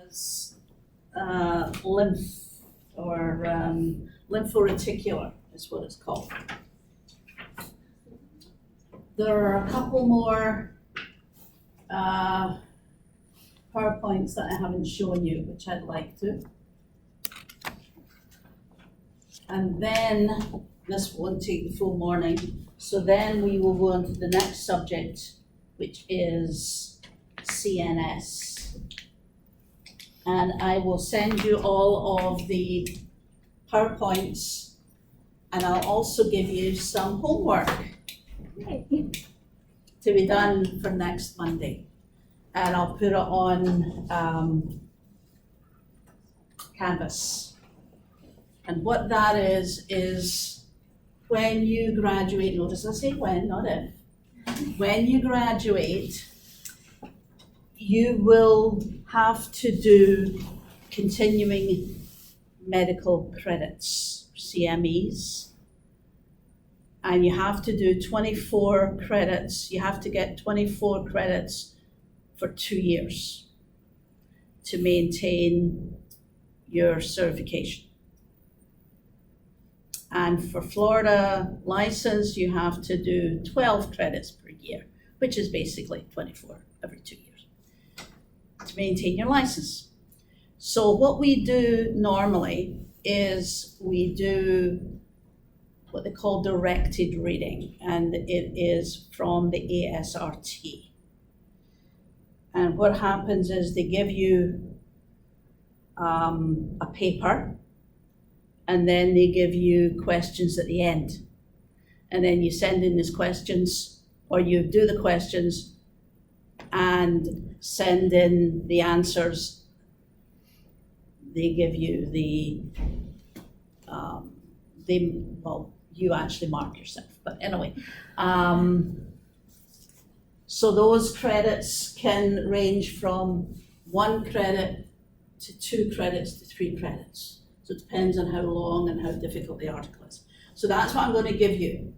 as lymph or lymphoreticular is what it's called. There are a couple more PowerPoints that I haven't shown you, which I'd like to. And then this won't take the full morning. So then we will go on to the next subject, which is CNS. And I will send you all of the PowerPoints, and I'll also give you some homework to be done for next Monday. And I'll put it on Canvas. And what that is when you graduate, notice I say when, not if. When you graduate, you will have to do continuing medical credits, CMEs. And you have to do 24 credits. You have to get 24 credits for 2 years to maintain your certification. And for Florida license, you have to do 12 credits per year, which is basically 24 every 2 years to maintain your license. So what we do normally is we do what they call directed reading, and it is from the ASRT. And what happens is they give you a paper, and then they give you questions at the end. And then you send in these questions, or you do the questions and send in the answers. They give you you actually mark yourself, but anyway. So those credits can range from 1 credit to 2 credits to 3 credits. So it depends on how long and how difficult the article is. So that's what I'm going to give you.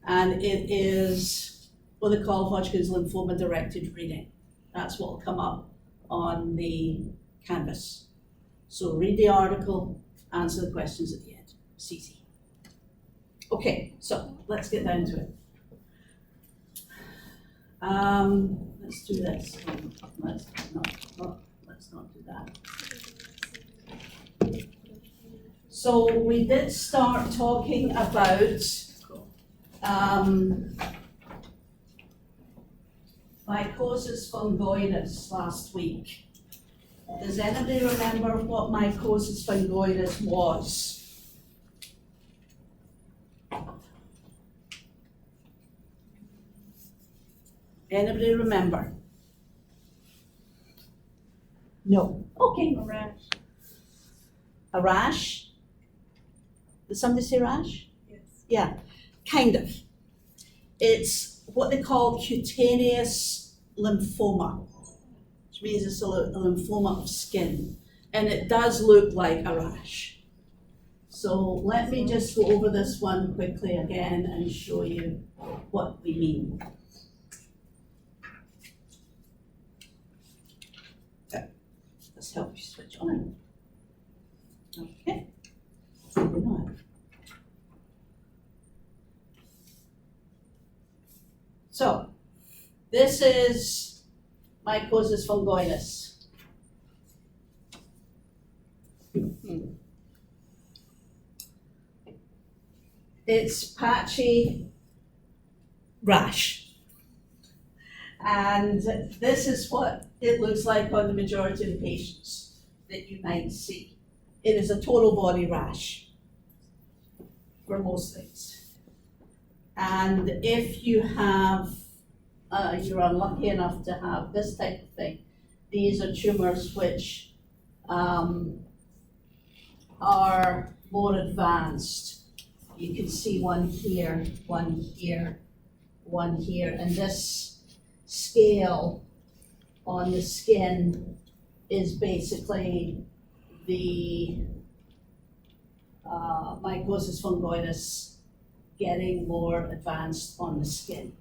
And it is what they call Hodgkin's lymphoma directed reading. That's what will come up on the Canvas. So read the article, answer the questions at the end. It's easy. Okay, so let's get down to it. Let's do this. Let's not do that. So we did start talking about mycosis fungoides last week. Does anybody remember what mycosis fungoides was? Anybody remember? No. Okay. A rash. A rash? Did somebody say rash? Yes. Yeah, kind of. It's what they call cutaneous lymphoma, which means it's a lymphoma of skin. And it does look like a rash. So let me just go over this one quickly again and show you what we mean. Let's help you switch on. Okay. So, this is mycosis fungoides. It's patchy rash. And this is what it looks like on the majority of the patients that you might see. It is a total body rash for most things. And if you have, you're unlucky enough to have this type of thing, these are tumors which are more advanced. You can see one here, one here, one here, and this scale on the skin is basically the mycosis fungoides getting more advanced on the skin.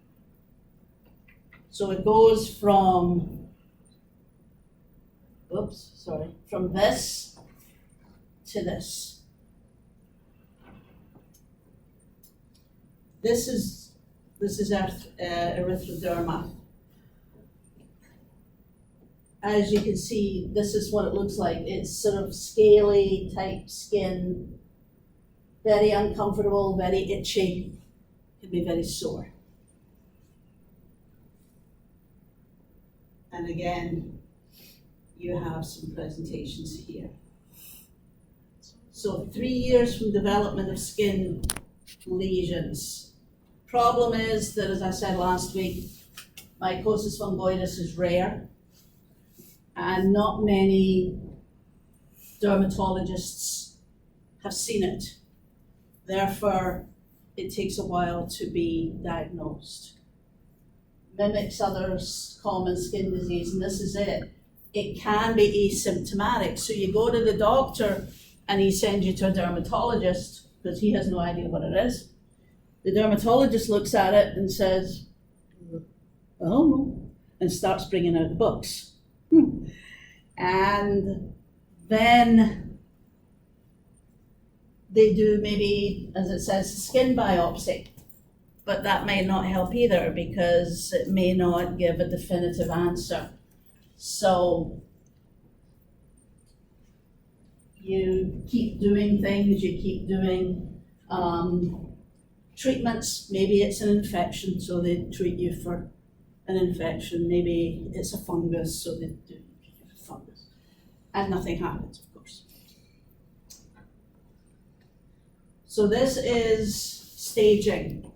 So it goes from oops, sorry, from this to this. This is erythroderma. As you can see, this is what it looks like. It's sort of scaly type skin, very uncomfortable, very itchy, can be very sore. And again, you have some presentations here. So 3 years from development of skin lesions. Problem is that, as I said last week, mycosis fungoides is rare, and not many dermatologists have seen it. Therefore, it takes a while to be diagnosed. Mimics other common skin disease, and this is it. It can be asymptomatic. So you go to the doctor and he sends you to a dermatologist because he has no idea what it is. The dermatologist looks at it and says, I don't know, and starts bringing out the books. And then they do maybe, as it says, skin biopsy. But that may not help either because it may not give a definitive answer. So you keep doing things, you keep doing treatments. Maybe it's an infection, so they treat you for an infection. Maybe it's a fungus, so they do fungus. And nothing happens, of course. So this is staging.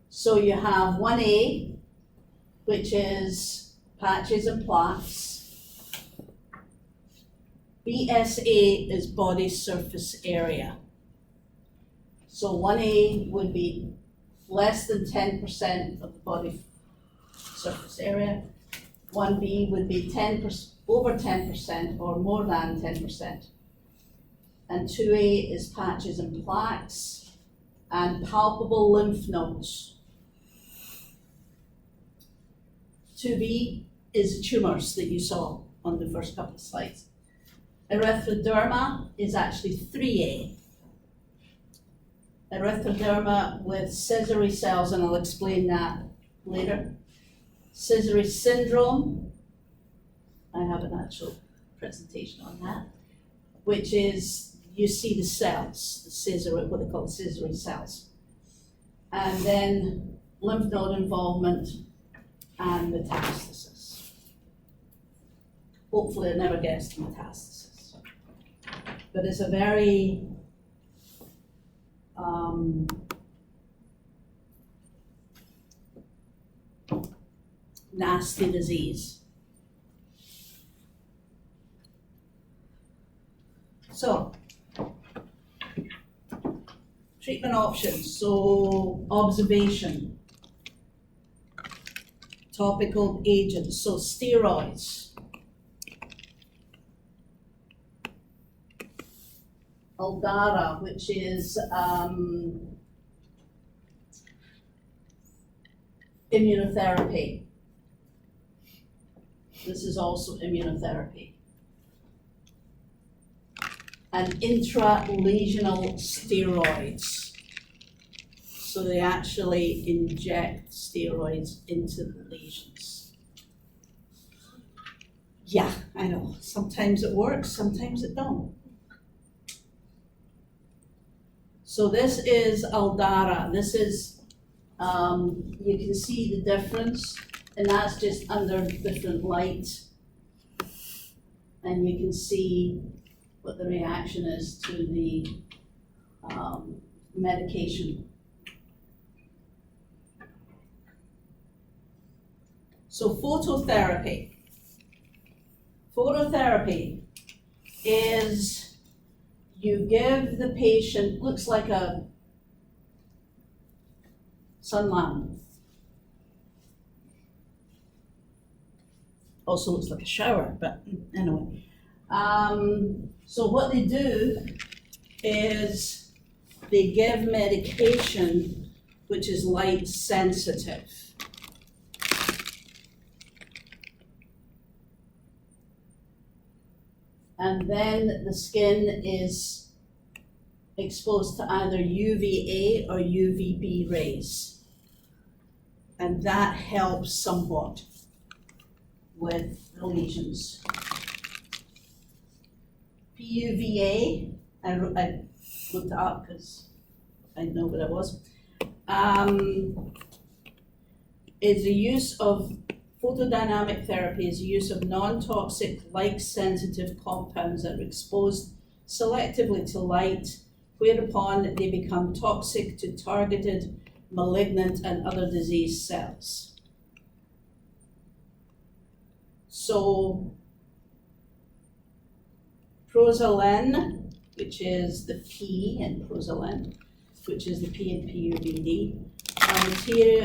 So you have 1A, which is patches and plaques. BSA is body surface area. So 1A would be less than 10% of the body surface area. 1B would be over 10% or more than 10%. And 2A is patches and plaques and palpable lymph nodes. 2B is tumors that you saw on the first couple of slides. Erythroderma is actually 3A. Erythroderma with scissory cells, and I'll explain that later. Scissory syndrome, I have an actual presentation on that, which is, you see the cells, the scissory, what they call scissory cells. And then lymph node involvement and metastasis. Hopefully it never gets to metastasis. But it's a very nasty disease. So, treatment options. So, observation, topical agents, so steroids, Aldara, which is immunotherapy. This is also immunotherapy. And intralesional steroids. So they actually inject steroids into the lesions. Yeah, I know. Sometimes it works, sometimes it don't. So this is Aldara. This is, you can see the difference, and that's just under different light. And you can see what the reaction is to the medication. So phototherapy. Phototherapy is you give the patient, looks like a sun lamp. Also looks like a shower, but anyway. So what they do is they give medication which is light sensitive. And then the skin is exposed to either UVA or UVB rays. And that helps somewhat with the lesions. PUVA, I looked it up because I know what it was, is the use of photodynamic therapy, is the use of non-toxic, light-sensitive compounds that are exposed selectively to light, whereupon they become toxic to targeted malignant and other disease cells. So Prosalen, which is the P in Prosalen, which is the P in PUVD,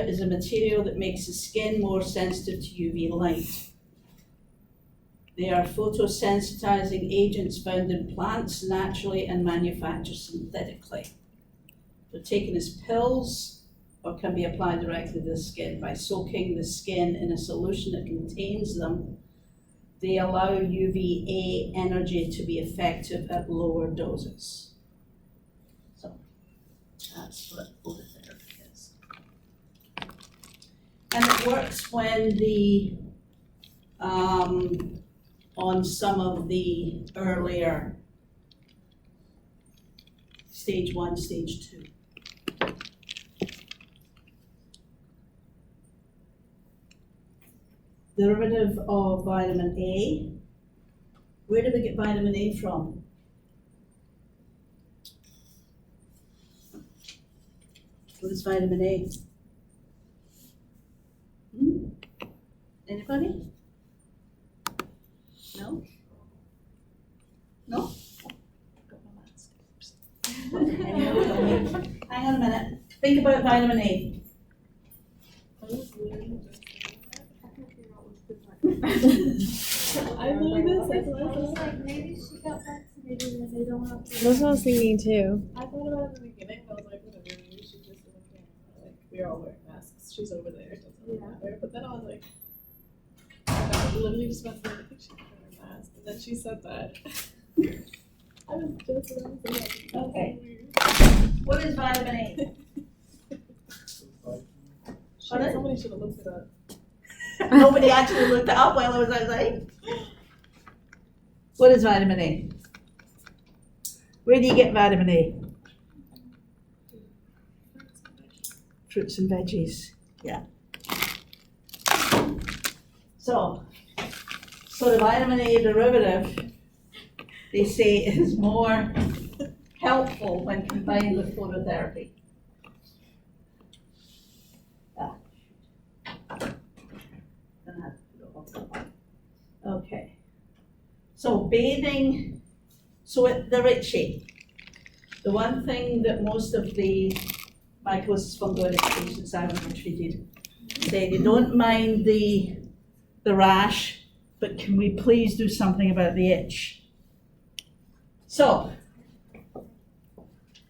is a material that makes the skin more sensitive to UV light. They are photosensitizing agents found in plants naturally and manufactured synthetically. They're taken as pills or can be applied directly to the skin by soaking the skin in a solution that contains them. They allow UVA energy to be effective at lower doses. So that's what phototherapy is. And it works when on some of the earlier stage 1, stage 2. Derivative of vitamin A. Where do we get vitamin A from? What is vitamin A? Anybody? No? No? Hang on a minute. Think about vitamin A. I know this. I was like, maybe she got vaccinated and they don't have to. That's what I was thinking too. I thought about it in the beginning, but I was like, whatever, maybe she's just in the camera. Like, we're all wearing masks. She's over there. It doesn't matter. But then I was like, I literally just went through, I think she's wearing a mask. And then she said that. I was just like, Okay. What is vitamin A? Somebody should have looked it up. Nobody actually looked it up while I was outside. What is vitamin A? Where do you get vitamin A? Fruits and veggies, yeah. So the vitamin A derivative, they say, is more helpful when combined with phototherapy. Okay, so bathing, so at the Ritchie, the one thing that most of the mycosis fungoides patients I've ever treated say they don't mind the rash, but can we please do something about the itch? So,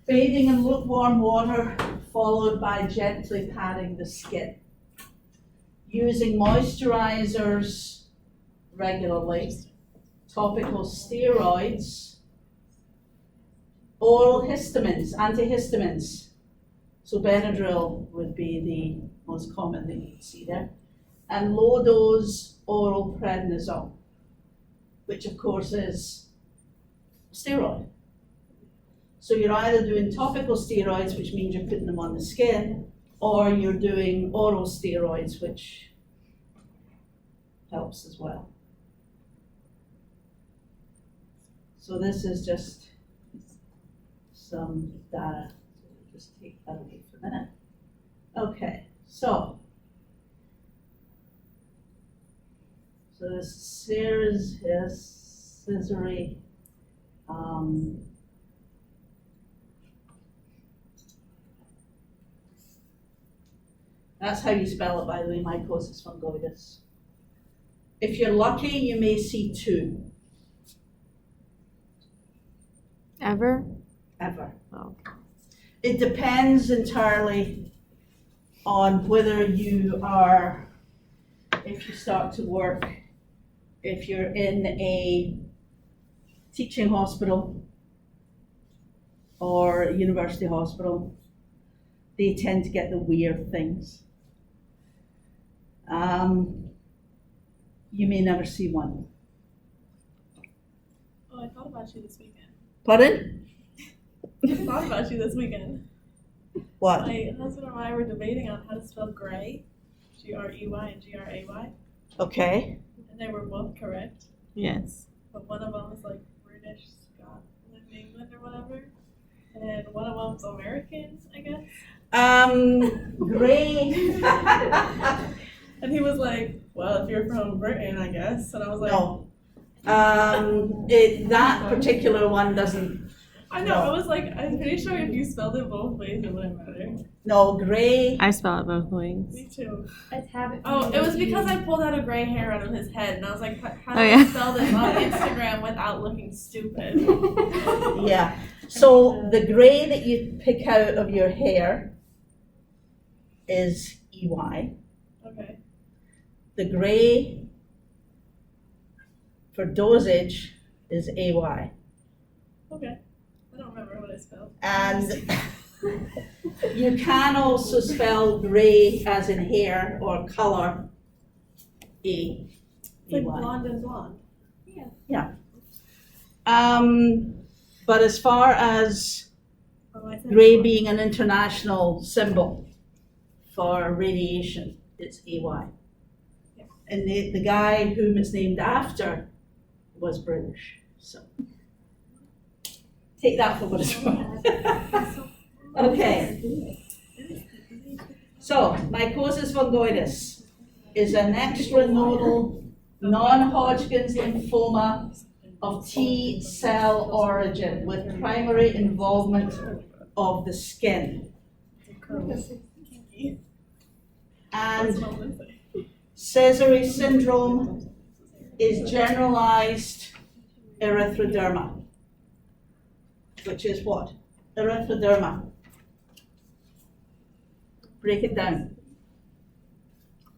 bathing in lukewarm water followed by gently patting the skin. Using moisturizers regularly, topical steroids, oral histamines, antihistamines. So Benadryl would be the most common thing you'd see there. And low dose oral prednisone, which of course is steroid. So you're either doing topical steroids, which means you're putting them on the skin, or you're doing oral steroids, which helps as well. So this is just some data. Just take that away for a minute. Okay, so this series is scissory. That's how you spell it, by the way, mycosis fungoides. If you're lucky, you may see 2. Ever? Ever. Oh. It depends entirely on whether you are, if you start to work, if you're in a teaching hospital or university hospital, they tend to get the weird things. You may never see one. Oh, I thought about you this weekend. Pardon? I thought about you this weekend. What? My husband and I were debating on how to spell gray, Grey and Gray. Okay. And they were both correct. Yes. But one of them was like British, Scotland, England, or whatever. And one of them's American, I guess. Gray. And he was like, well, if you're from Britain, I guess. And I was like, No. That particular one doesn't. I know, No. I was like, I'm pretty sure if you spelled it both ways, it wouldn't matter. No, gray. I spell it both ways. Me too. It's habit. Oh, it was because I pulled out a gray hair out of his head, and I was like, how do Oh, I yeah. spell this on Instagram without looking stupid? Yeah. So the gray that you pick out of your hair is EY. Okay. The gray for dosage is AY. Okay. I don't remember what I spelled. And you can also spell gray as in hair or color A. It's like AY. blonde and blonde. But as far as Oh, I said gray blonde. being an international symbol for radiation, it's AY. Yeah. And the guy whom it's named after was British, so. Take that for what it's worth. Okay. So, mycosis fungoides is an extranodal non-Hodgkin's lymphoma of T cell origin with primary involvement of the skin. Kinky. And That's what I'm gonna say. Sézary syndrome is generalized erythroderma, which is what? Erythroderma. Break it down.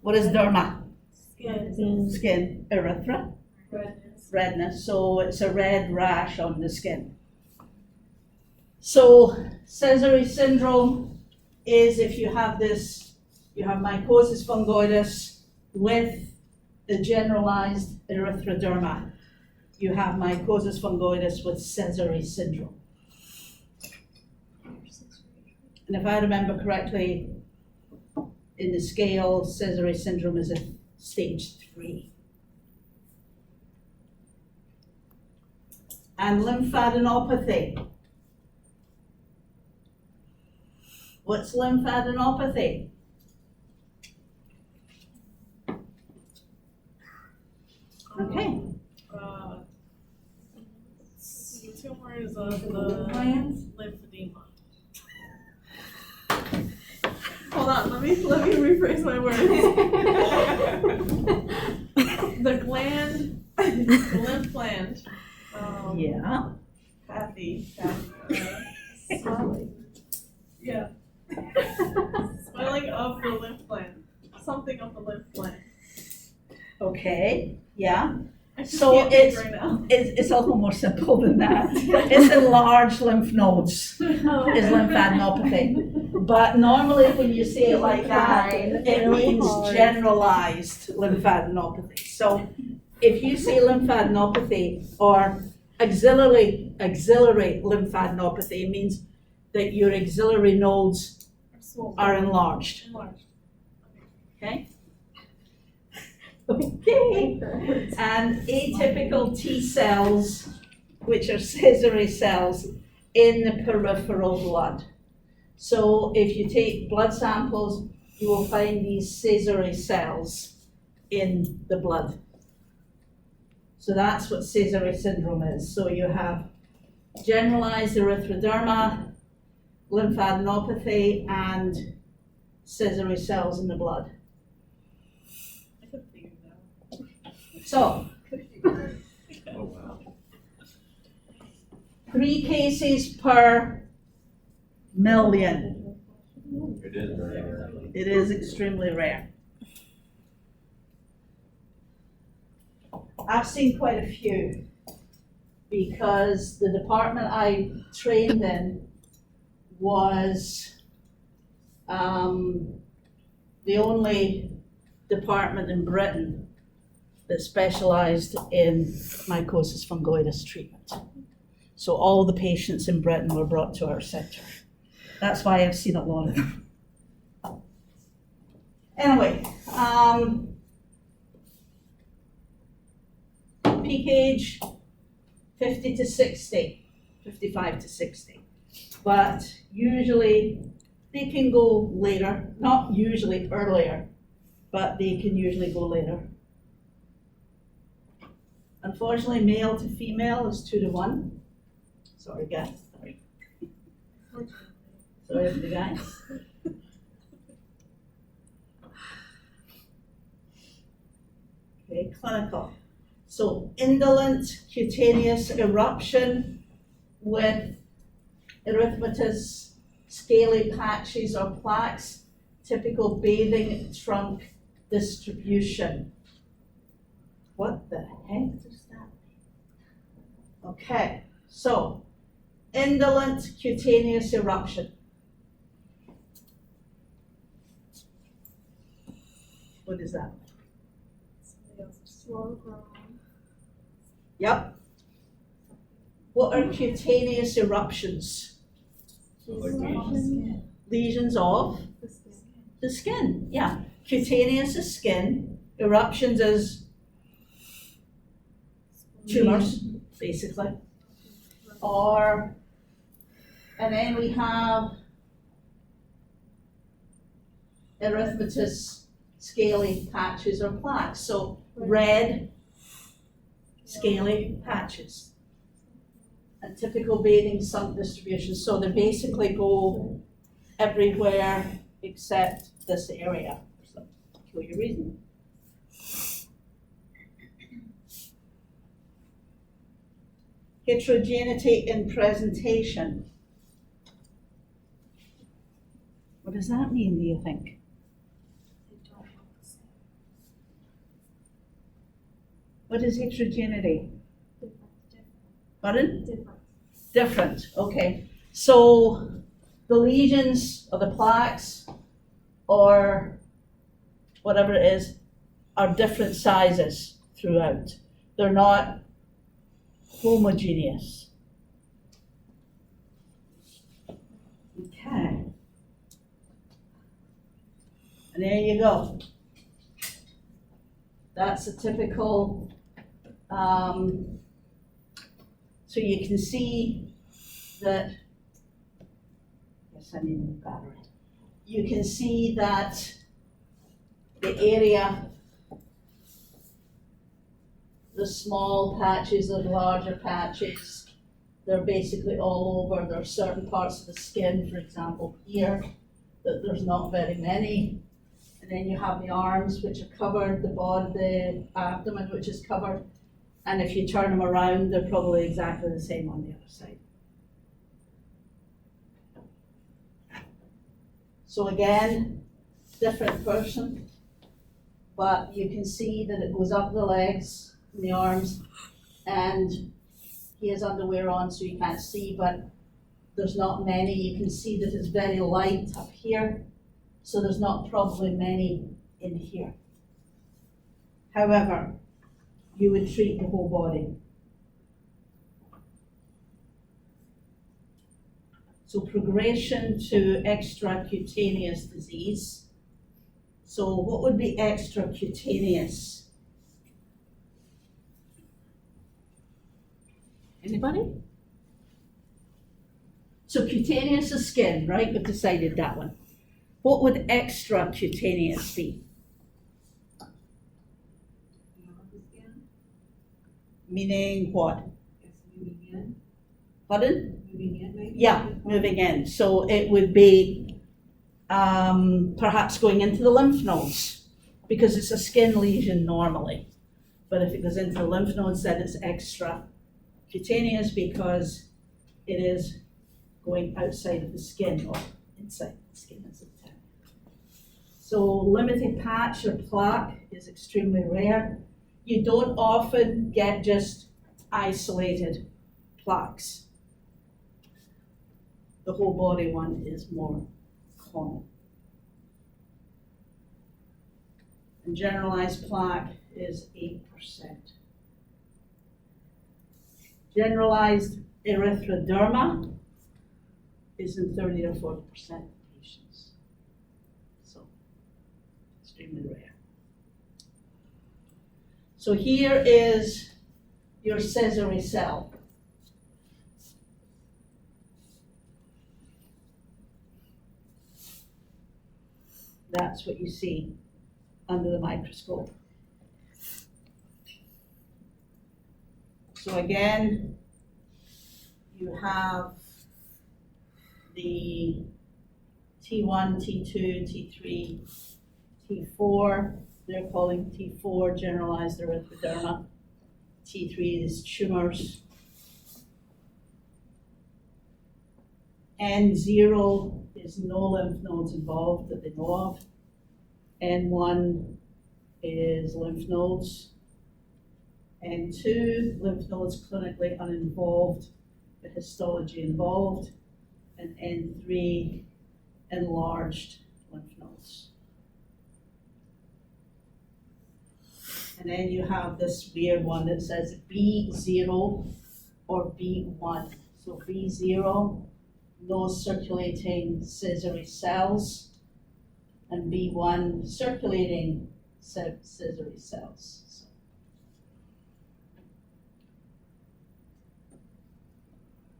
What is derma? Skin. Skin. Erythra, Redness. redness. So it's a red rash on the skin. So Sézary syndrome is if you have this, you have mycosis fungoides with the generalized erythroderma. You have mycosis fungoides with Sézary syndrome. And if I remember correctly, in the scale, Sézary syndrome is a stage 3. And lymphadenopathy. What's lymphadenopathy? Okay. Tumors of the Glands? lymphedema. Hold on, let me rephrase my words. The gland, the lymph gland. Yeah. Kathy. Yeah. Swelling of the lymph gland. Something of the lymph gland. Okay, yeah. I just So can't think it's- right now. It's a little more simple than that. It's enlarged lymph nodes is lymphadenopathy. But normally when you say it like that, it means generalized lymphadenopathy. So if you say lymphadenopathy or axillary lymphadenopathy, it means that your axillary nodes are enlarged. Enlarged. Okay? Okay. And atypical T cells, which are Sézary cells, in the peripheral blood. So if you take blood samples, you will find these Sézary cells in the blood. So that's what Sézary syndrome is. So you have generalized erythroderma, lymphadenopathy, and Sézary cells in the blood. I could figure it out. So, Oh, wow. 3 cases per million. It is very rare. It is extremely rare. I've seen quite a few. because the department I trained in was the only department in Britain that specialised in mycosis fungoides treatment. So all the patients in Britain were brought to our centre. That's why I've seen a lot of them. Anyway, peak age 50 to 60, 55 to 60. But usually they can go later, not usually earlier, but they can usually go later. Unfortunately, male to female is 2 to 1. Sorry guys, sorry. Sorry for the guys. Okay, clinical. So indolent cutaneous eruption with erythematous scaly patches or plaques, typical bathing trunk distribution. What the heck does that mean? Okay, so indolent cutaneous eruption. What is that? Somebody else is Slow growing. Yep. What are cutaneous eruptions? Like Skin. Lesions of the skin. the skin. Yeah. Cutaneous is skin. Eruptions is tumors, basically. Or, and then we have erythematous scaly patches or plaques. So red scaly patches. A typical bathing sunk distribution. So they basically go everywhere except this area for some peculiar reason. Heterogeneity in presentation. What does that mean, do you think? What is heterogeneity? Pardon? Different. Different, okay. So the lesions or the plaques or whatever it is are different sizes throughout. They're not homogeneous. Okay. And there you go. That's a typical, so you can see that, yes, I need a battery. You can see that the area, the small patches, the larger patches, they're basically all over. There are certain parts of the skin, for example, here, that there's not very many. And then you have the arms, which are covered, the body, the abdomen, which is covered. And if you turn them around, they're probably exactly the same on the other side. So again, different person, but you can see that it goes up the legs and the arms, and he has underwear on so you can't see, but there's not many. You can see that it's very light up here, so there's not probably many in here. However, you would treat the whole body. So progression to extracutaneous disease. So what would be extracutaneous? Anybody? So cutaneous is skin, right? We've decided that one. What would extracutaneous be? Meaning what? Pardon? Yeah, moving in. So it would be perhaps going into the lymph nodes, because it's a skin lesion normally. But if it goes into the lymph nodes, then it's extracutaneous because it is going outside of the skin or inside the skin as a term. So limited patch or plaque is extremely rare. You don't often get just isolated plaques. The whole body one is more common. And generalized plaque is 8%. Generalized erythroderma is in 30 or 40% of patients. So, extremely rare. So here is your Sézary cell. That's what you see under the microscope. So again, you have the T1, T2, T3, T4. They're calling T4 generalized erythroderma. T3 is tumors. N0 is no lymph nodes involved that they know of. N1 is lymph nodes. N2, lymph nodes clinically uninvolved, the histology involved. And N3, enlarged lymph nodes. And then you have this weird one that says B0 or B1. So B0, no circulating Sézary cells, and B1, circulating Sézary cells.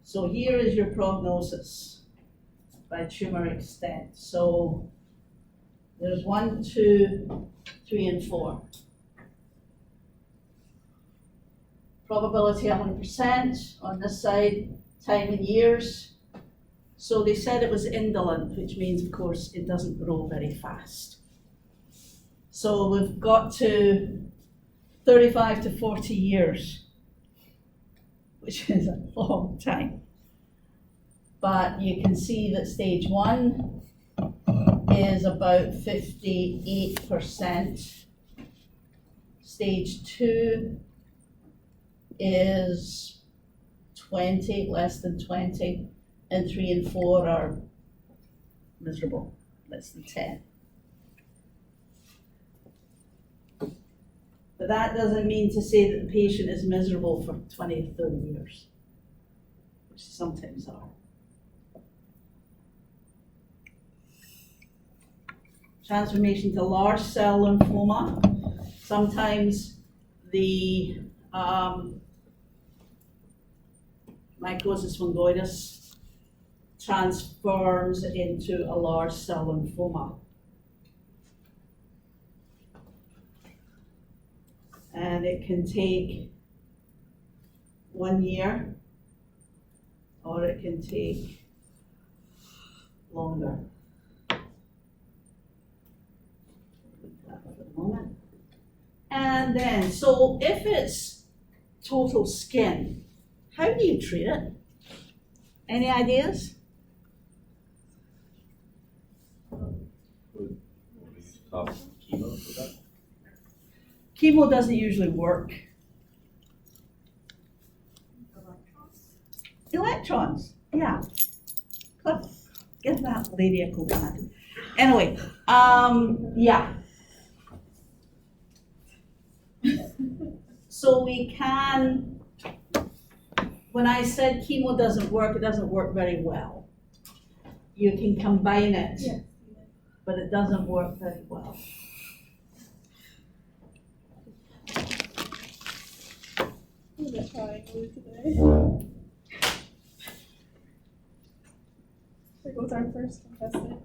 So here is your prognosis by tumor extent. So there's 1, 2, 3, and 4. Probability 100% on this side, time in years. So they said it was indolent, which means, of course, it doesn't grow very fast. So we've got to 35 to 40 years, which is a long time. But you can see that stage 1 is about 58%. Stage 2 is 20, less than 20, and 3 and 4 are miserable, less than 10. But that doesn't mean to say that the patient is miserable for 20 or 30 years, which sometimes are. Transformation to large cell lymphoma. Sometimes the mycosis fungoides transforms into a large cell lymphoma. And it can take 1 year, or it can take longer. That for the moment. And then, so if it's total skin, how do you treat it? Any ideas? Chemo for that? Chemo doesn't usually work. Electrons, yeah. Give that lady a coconut. Anyway, yeah. So we can, when I said chemo doesn't work, it doesn't work very well. You can combine it, but it doesn't work very well. I'm in a crying mood today. There goes our first contestant.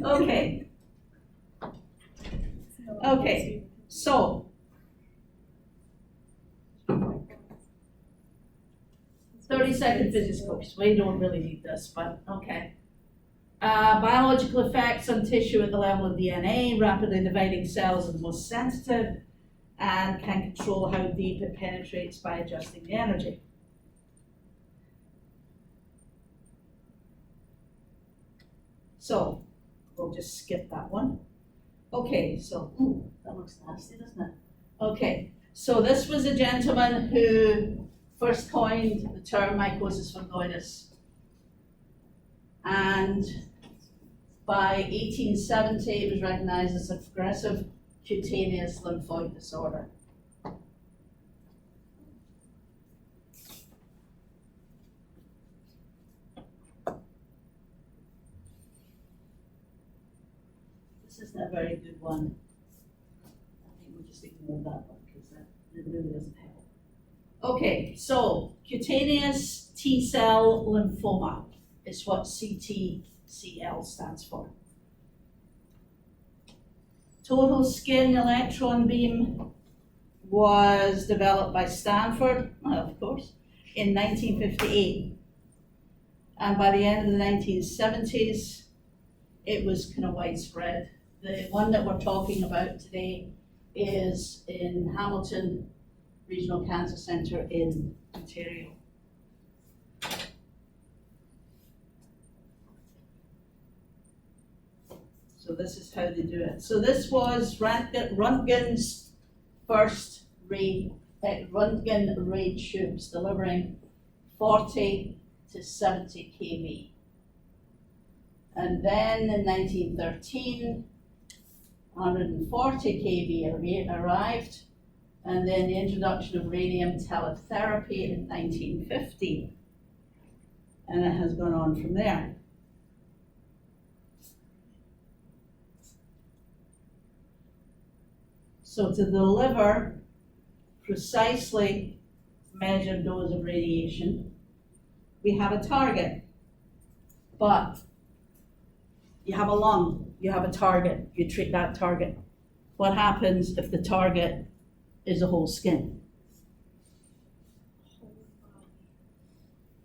Okay, okay, so 30-second physics course. We don't really need this, but okay. Biological effects on tissue at the level of DNA. Rapidly dividing cells are the most sensitive and can control how deep it penetrates by adjusting the energy. So we'll just skip that one. Okay, so, ooh, that looks nasty, doesn't it? Okay, so this was a gentleman who first coined the term mycosis fungoides. And by 1870, it was recognized as a progressive cutaneous lymphoid disorder. This isn't a very good one. I think we'll just ignore that one because it really doesn't help. Okay, so cutaneous T-cell lymphoma is what CTCL stands for. Total skin electron beam was developed by Stanford, of course, in 1958. And by the end of the 1970s, it was kind of widespread. The one that we're talking about today is in Hamilton Regional Cancer Centre in Ontario. So this is how they do it. So this was Röntgen's first Röntgen ray tubes delivering 40 to 70 kV. And then in 1913, 140 kV arrived, and then the introduction of radium teletherapy in 1950, and it has gone on from there. So to deliver precisely measured dose of radiation, we have a target, but you have a lung, you have a target, you treat that target. What happens if the target is the whole skin?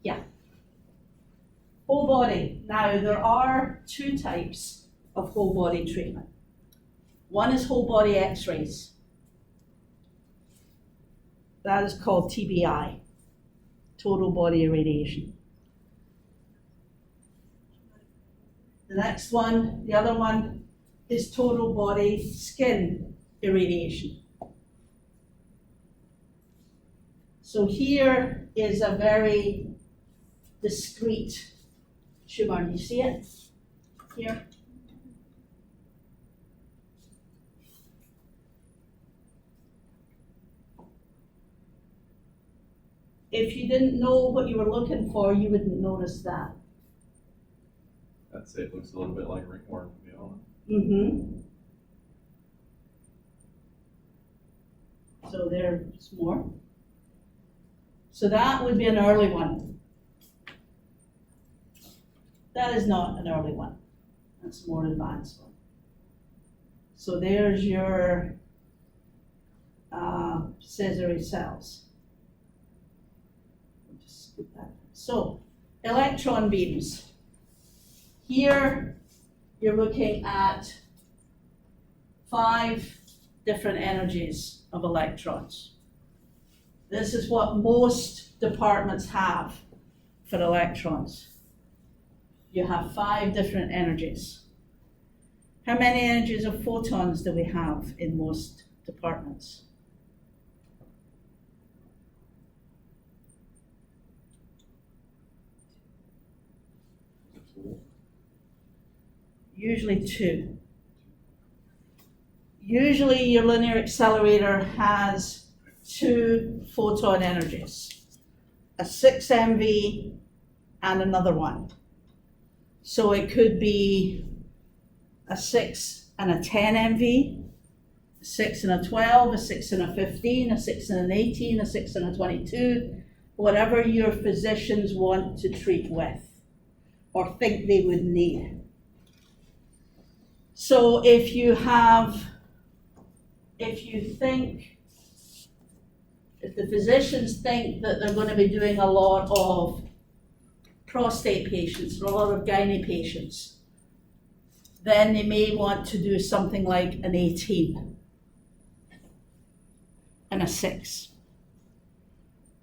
Yeah. Whole body. Now, there are two types of whole body treatment. One is whole body x-rays. That is called TBI, total body irradiation. The next one, the other one, is total body skin irradiation. So here is a very discrete tumor. You see it here? If you didn't know what you were looking for, you wouldn't notice that. I'd say it looks a little bit like ringworm, to be honest. Mm-hmm. So there's more. So that would be an early one. That is not an early one. That's a more advanced one. So there's your caesary cells. I'll just skip that. So electron beams. Here you're looking at 5 different energies of electrons. This is what most departments have for electrons. You have 5 different energies. How many energies of photons do we have in most departments? Usually 2. Usually your linear accelerator has 2 photon energies, a 6 MV and another one. So it could be a 6 and a 10 MV, a 6 and a 12, a 6 and a 15, a 6 and an 18, a 6 and a 22, whatever your physicians want to treat with or think they would need. So if the physicians think that they're going to be doing a lot of prostate patients or a lot of gynae patients, then they may want to do something like an 18 and a 6.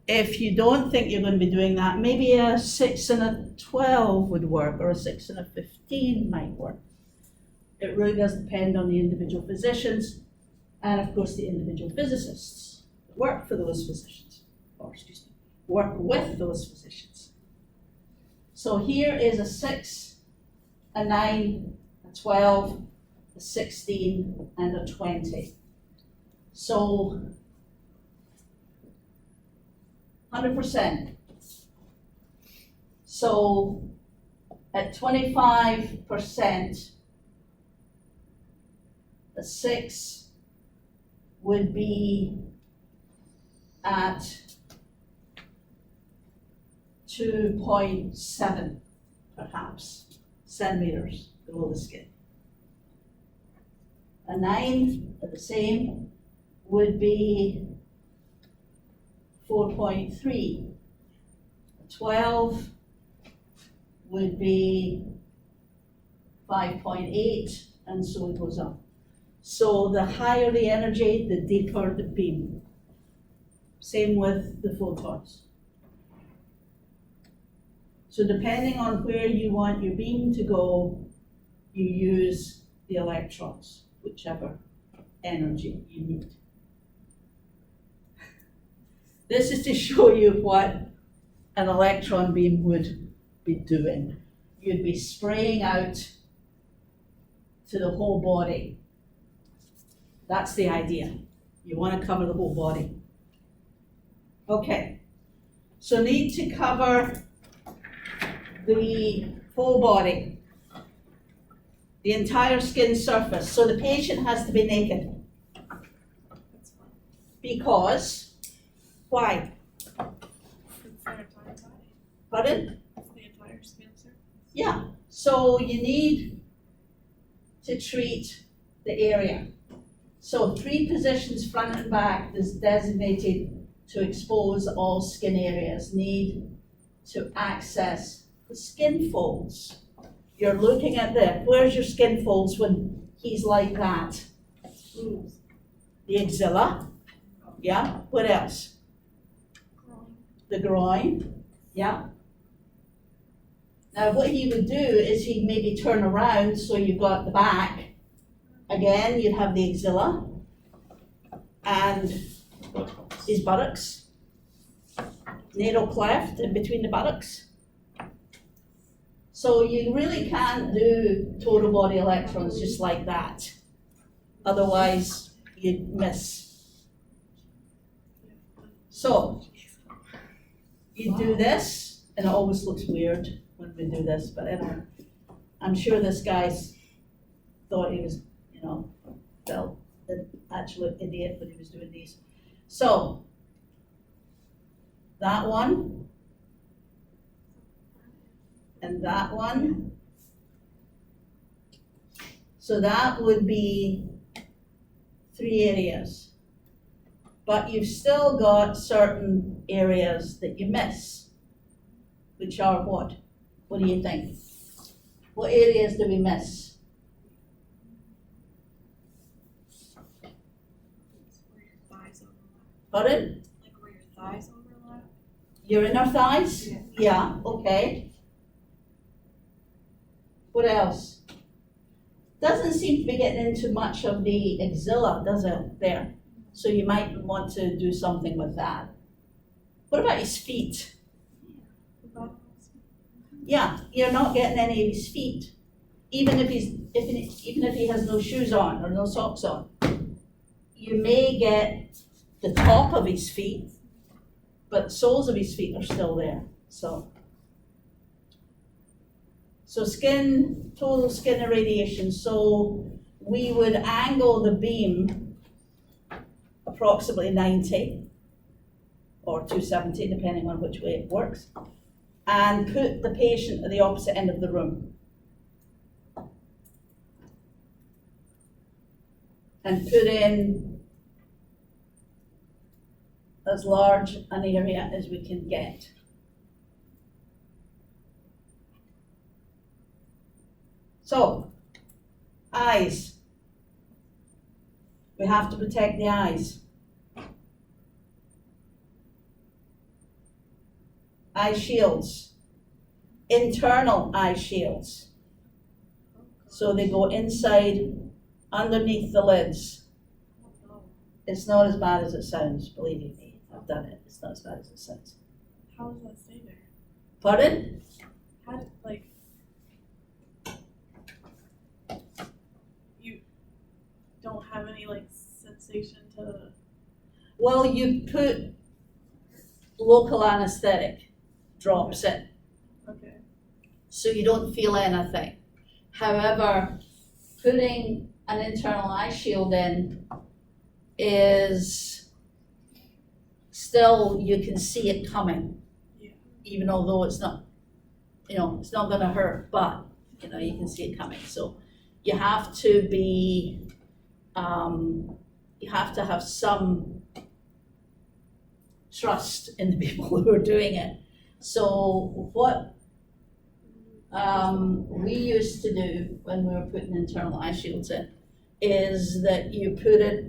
If you don't think you're going to be doing that, maybe a 6 and a 12 would work, or a 6 and a 15 might work. It really does depend on the individual physicians and of course the individual physicists that work for those physicians, or excuse me, work with those physicians. So here is a 6, a 9, a 12, a 16, and a 20. So 100%. So at 25%, the 6 would be at 2.7, perhaps, centimeters below the skin. A 9, at the same, would be 4.3. A 12 would be 5.8, and so it goes up. So the higher the energy, the deeper the beam. Same with the photons. So depending on where you want your beam to go, you use the electrons, whichever energy you need. This is to show you what an electron beam would be doing. You'd be spraying out to the whole body. That's the idea. You want to cover the whole body. Okay, so need to cover the whole body, the entire skin surface. So the patient has to be naked. That's fine. Because, why? It's their entire body. Pardon? It's the entire skin surface. Yeah, so you need to treat the area. So 3 positions, front and back, is designated to expose all skin areas, need to access the skin folds. You're looking at where's your skin folds when he's like that? The axilla, yeah, what else? The groin, yeah. Now what he would do is he'd maybe turn around so you've got the back. Again, you'd have the axilla and his buttocks, natal cleft in between the buttocks. So you really can't do total body electrons just like that. Otherwise, you'd miss. So you do this, and it always looks weird when we do this, but anyway, I'm sure this guy's thought he was, felt an actual idiot when he was doing these. So that one, and that one. So that would be 3 areas. But you've still got certain areas that you miss, which are what? What do you think? What areas do we miss? Where your thighs overlap. Pardon? Like where your thighs overlap. Your inner thighs? Yeah. Yeah, okay. What else? Doesn't seem to be getting into much of the axilla, does it, there? So you might want to do something with that. What about his feet? The bottom. Yeah, you're not getting any of his feet. Even if he has no shoes on or no socks on. You may get the top of his feet, but the soles of his feet are still there, so total skin irradiation. So we would angle the beam approximately 90 or 270, depending on which way it works, and put the patient at the opposite end of the room. And put in as large an area as we can get. So, eyes. We have to protect the eyes. Eye shields. Internal eye shields. So they go inside, underneath the lids. Oh, It's not as bad as it sounds, believe you me. I've done it. It's not as bad as it sounds. how does that stay there? Pardon? How did, like, you don't have any, like, sensation to, Well, you put local anesthetic drops in, okay, so you don't feel anything. However, putting an internal eye shield in is still, you can see it coming. Yeah. Even although it's not, it's not gonna hurt, but, you can see it coming. So you have to be, you have to have some trust in the people who are doing it. So what we used to do when we were putting internal eye shields in is that you put it,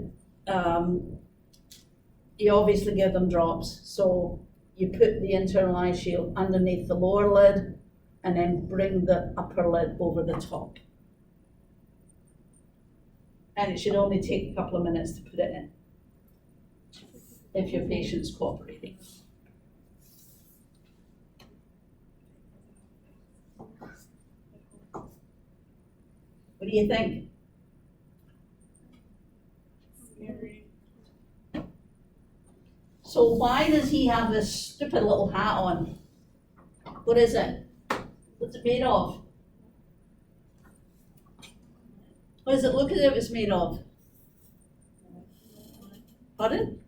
you obviously give them drops. So you put the internal eye shield underneath the lower lid and then bring the upper lid over the top. And it should only take a couple of minutes to put it in, if your patient's cooperating. What do you think? scary. So why does he have this stupid little hat on? What is it? What's it made of? What does it look as if it's made of? Pardon?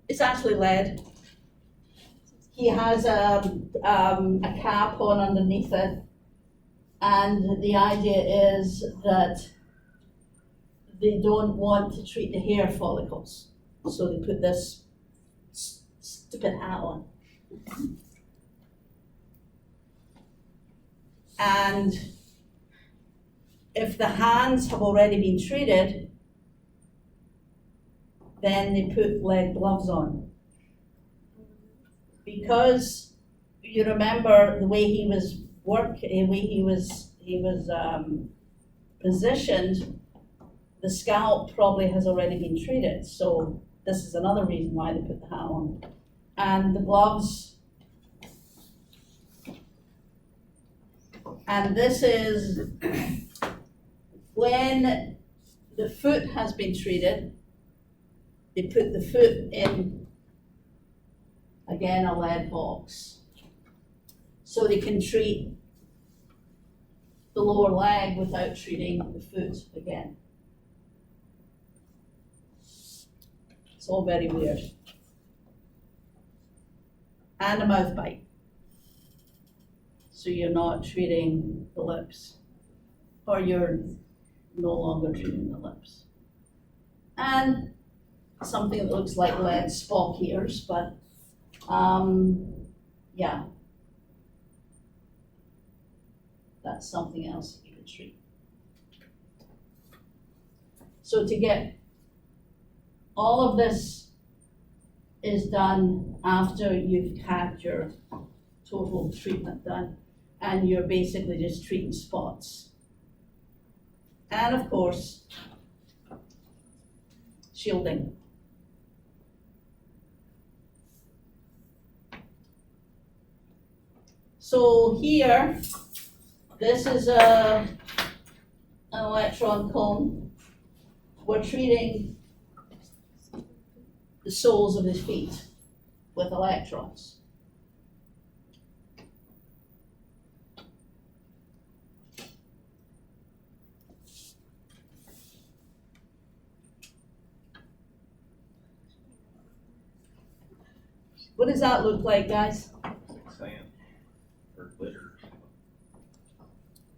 It's actually lead. He has a cap on underneath it, and the idea is that they don't want to treat the hair follicles, so they put this stupid hat on. And if the hands have already been treated, then they put lead gloves on. Because you remember the way he was the way he was positioned, the scalp probably has already been treated. So this is another reason why they put the hat on. And the gloves, and this is when the foot has been treated, they put the foot in, again, a lead box. So they can treat the lower leg without treating the foot again. It's all very weird. And a mouth bite. So you're not treating the lips, or you're no longer treating the lips. And something that looks like lead Spock ears, but yeah. That's something else that you could treat. So to get all of this is done after you've had your total treatment done, and you're basically just treating spots. And of course, shielding. So here, this is an electron cone. We're treating the soles of his feet with electrons. What does that look like, guys? Sand or glitter.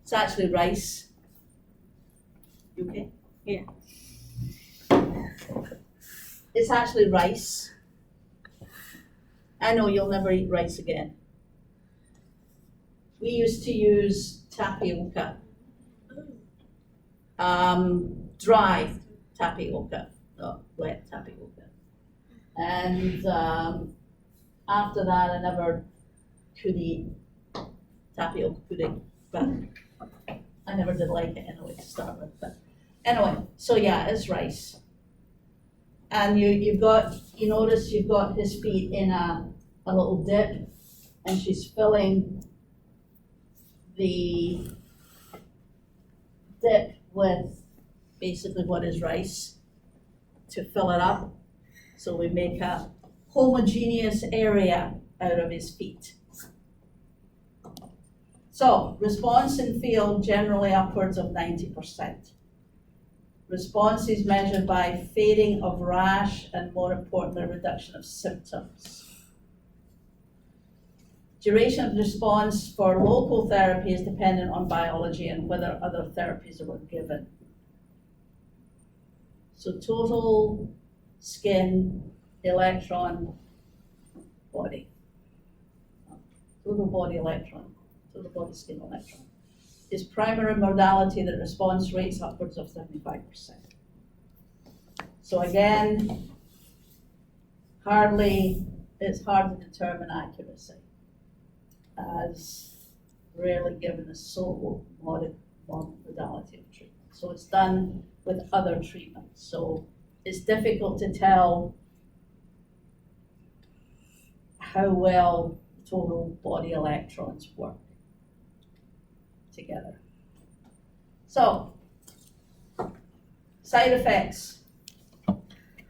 It's actually rice. You okay? Yeah. It's actually rice. I know you'll never eat rice again. We used to use tapioca, dry tapioca, not wet tapioca. And after that, I never could eat tapioca pudding. But I never did like it anyway to start with, but anyway, so yeah, it's rice. And you notice you've got his feet in a little dip, and she's filling the dip with basically what is rice to fill it up. So we make a homogeneous area out of his feet. So response in field generally upwards of 90%. Response is measured by fading of rash and, more importantly, reduction of symptoms. Duration of response for local therapy is dependent on biology and whether other therapies were given. So total skin, electron, body. Total body electron, total body skin electron. Is primary modality that response rates upwards of 75%. So again, it's hard to determine accuracy, as rarely given a sole modality of treatment. So it's done with other treatments. So it's difficult to tell how well total body electrons work together. So, side effects.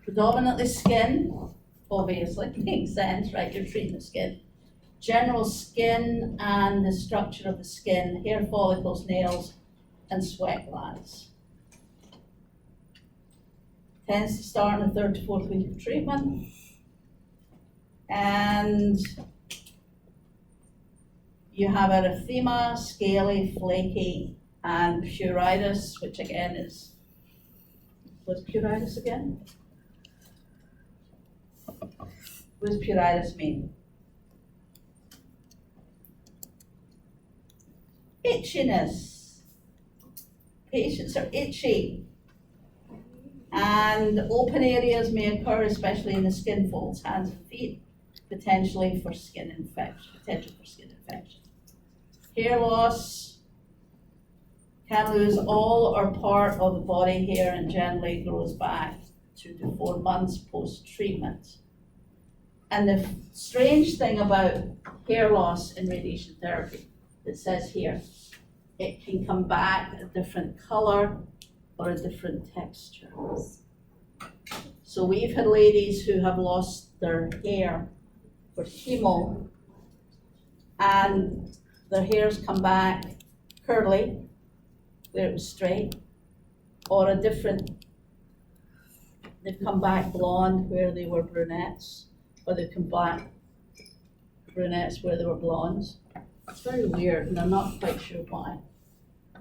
Predominantly skin, obviously, makes sense, right? You're treating the skin. General skin and the structure of the skin, hair follicles, nails, and sweat glands. Tends to start in the 3rd to 4th week of treatment. And you have erythema, scaly, flaky, and pruritus, which again what's pruritus again? What does pruritus mean? Itchiness. Patients are itchy. And open areas may occur, especially in the skin folds, hands and feet, potentially for skin infection, Hair loss, can lose all or part of the body hair and generally grows back 2 to 4 months post-treatment. And the strange thing about hair loss in radiation therapy, it says here, it can come back a different color or a different texture. So we've had ladies who have lost their hair for chemo, and their hair's come back curly, where it was straight, or they've come back blonde where they were brunettes, or they've come back brunettes where they were blondes. It's very weird, and I'm not quite sure why.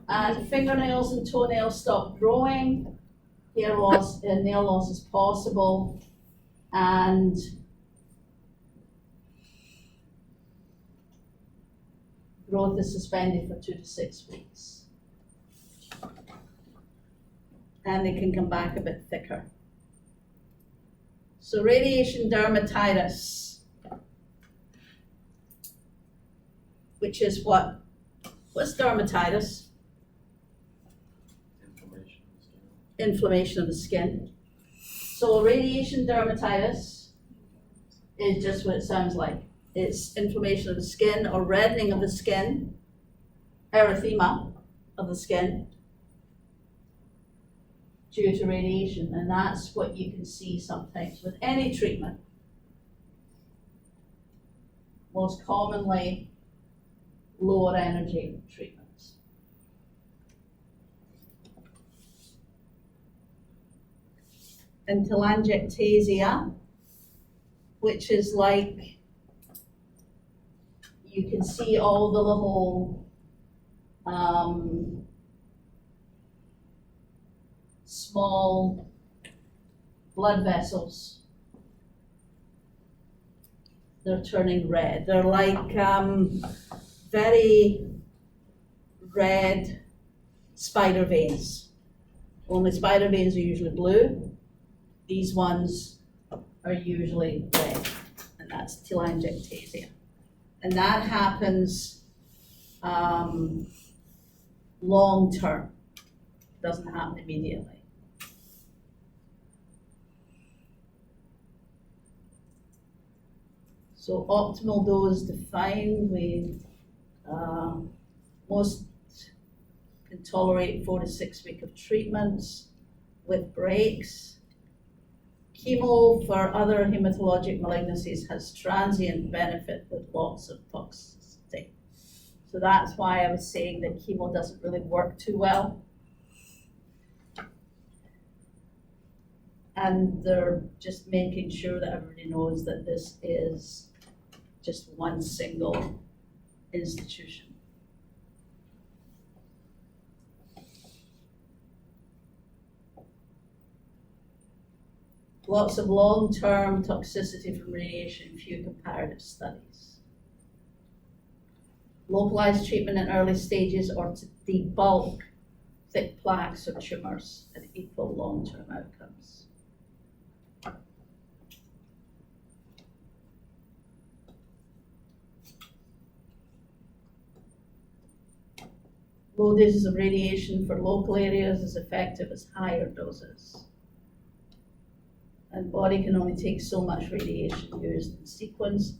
And fingernails and toenails stop growing, hair loss and nail loss is possible, and growth is suspended for 2 to 6 weeks. And they can come back a bit thicker. So radiation dermatitis, which is what's dermatitis? Inflammation of the skin. So radiation dermatitis is just what it sounds like. It's inflammation of the skin or reddening of the skin, erythema of the skin due to radiation, and that's what you can see sometimes with any treatment. Most commonly, lower energy treatments. And telangiectasia, which is like, you can see all the little small blood vessels. They're turning red. They're like very red spider veins. Only spider veins are usually blue. These ones are usually red, and that's telangiectasia. And that happens long-term, doesn't happen immediately. So optimal dose defined, most can tolerate 4 to 6 weeks of treatments with breaks. Chemo for other hematologic malignancies has transient benefit with lots of toxicity. So that's why I was saying that chemo doesn't really work too well. And they're just making sure that everybody knows that this is just one single institution. Lots of long-term toxicity from radiation, few comparative studies. Localized treatment in early stages or to debulk thick plaques or tumors and equal long-term outcomes. Low doses of radiation for local areas is effective as higher doses. And body can only take so much radiation used in sequence.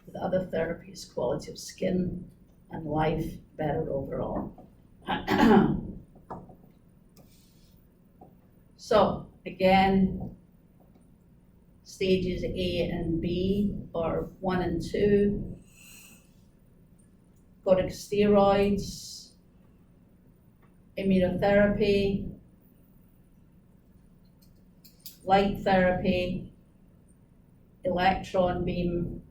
With other therapies, quality of skin and life better overall. So again, stages A and B, or 1 and 2, corticosteroids, immunotherapy, light therapy, electron beam,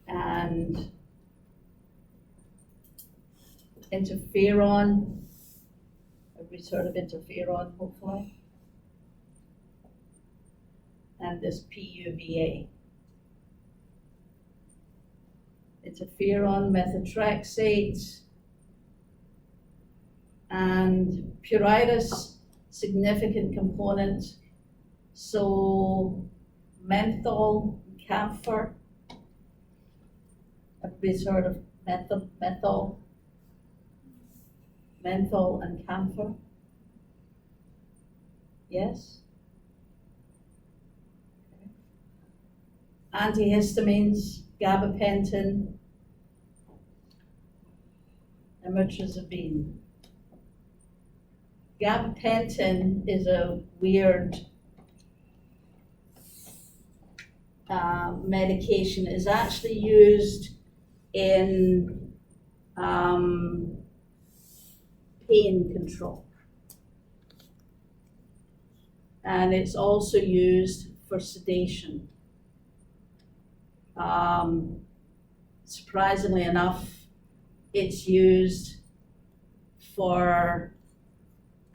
and interferon. Everybody's heard of interferon, hopefully. And this PUVA. Interferon, methotrexate, and pruritus, significant component. So menthol, camphor. Everybody's heard of menthol and camphor? Yes? Okay. Antihistamines, gabapentin, amitriptyline. Gabapentin is a weird medication. Is actually used in pain control. And it's also used for sedation. Surprisingly enough, it's used for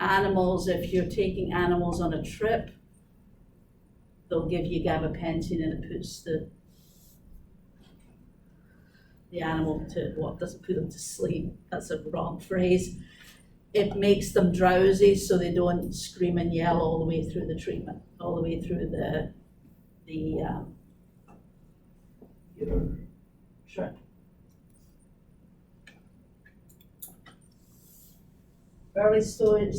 animals. If you're taking animals on a trip, they'll give you gabapentin and it puts the animal to, well, it doesn't put them to sleep, that's a wrong phrase. It makes them drowsy so they don't scream and yell all the way through the treatment, all the way through your trip. Early stage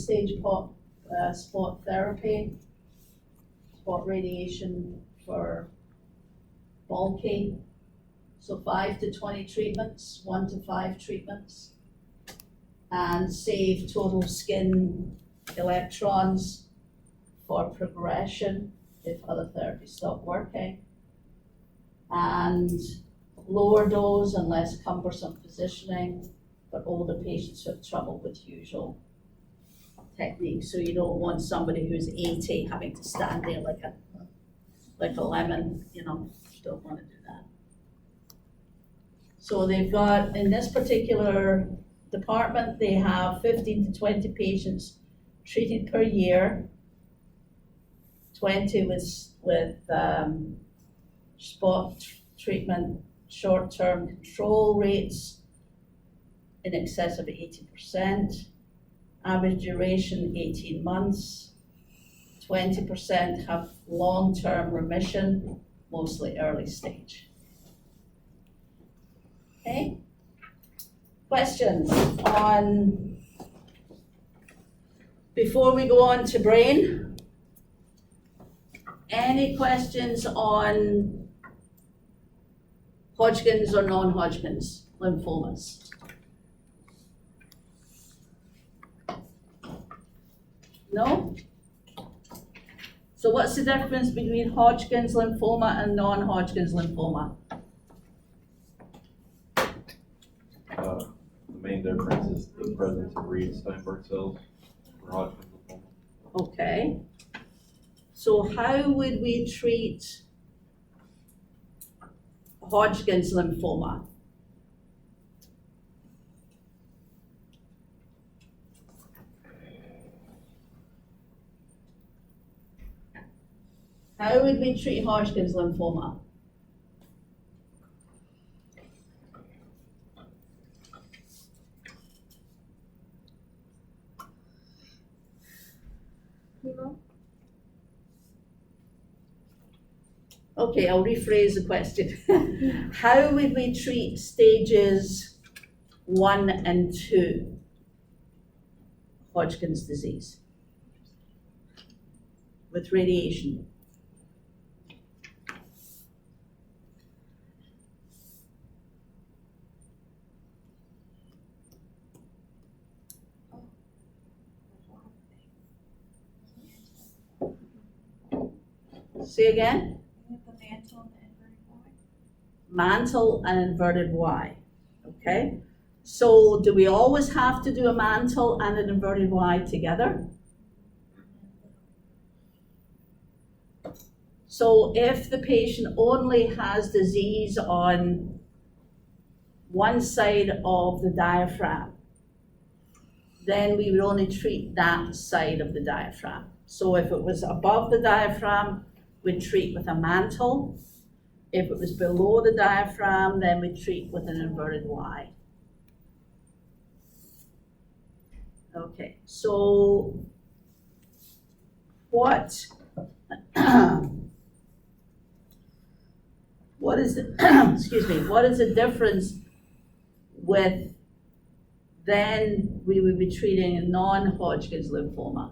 spot therapy, spot radiation for bulky. So 5 to 20 treatments, 1 to 5 treatments, and save total skin electrons for progression if other therapies stop working. And lower dose and less cumbersome positioning for older patients who have trouble with usual techniques. So you don't want somebody who's 80 having to stand there like a lemon, you know, you don't want to do that. So they've got, in this particular department, they have 15 to 20 patients treated per year, 20 with spot treatment, short-term control rates in excess of 80%, average duration 18 months, 20% have long-term remission, mostly early stage. Okay? Questions on, before we go on to brain? Any questions on Hodgkin's or non-Hodgkin's lymphomas? No? So what's the difference between Hodgkin's lymphoma and non-Hodgkin's lymphoma? The main difference is the presence of Reed Steinberg cells for Hodgkin's lymphoma. Okay. So how would we treat Hodgkin's lymphoma? How would we treat Hodgkin's lymphoma? Chemo? Okay, I'll rephrase the question. How would we treat stages 1 and 2 Hodgkin's disease? With radiation. Say again? The mantle and the inverted Y. Mantle and inverted Y, okay? So do we always have to do a mantle and an inverted Y together? So if the patient only has disease on one side of the diaphragm, then we would only treat that side of the diaphragm. So if it was above the diaphragm, we'd treat with a mantle. If it was below the diaphragm, then we'd treat with an inverted Y. Okay, so what is the excuse me, what is the difference with then we would be treating a non-Hodgkin's lymphoma?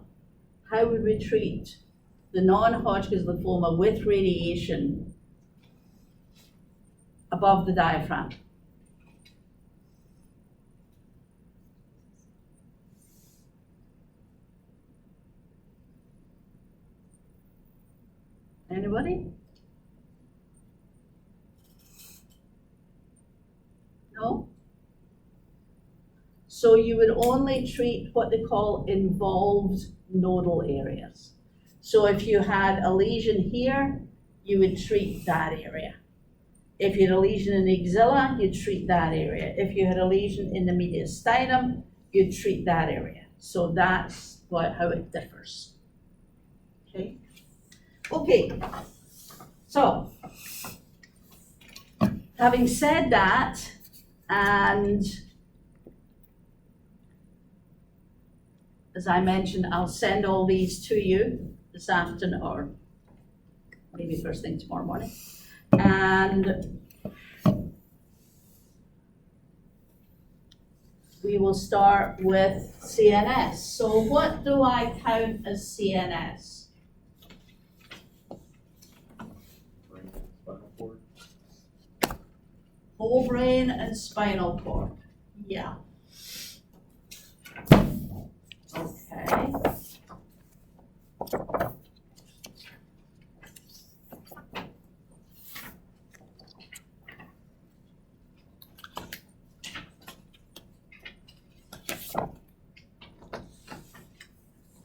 How would we treat the non-Hodgkin's lymphoma with radiation above the diaphragm? Anybody? No? So you would only treat what they call involved nodal areas. So if you had a lesion here, you would treat that area. If you had a lesion in the axilla, you'd treat that area. If you had a lesion in the mediastinum, you'd treat that area. So that's how it differs. Okay? Okay, so having said that, and as I mentioned, I'll send all these to you this afternoon or maybe first thing tomorrow morning. And we will start with CNS. So what do I count as CNS? Brain and spinal cord. Whole brain and spinal cord. Yeah. Okay.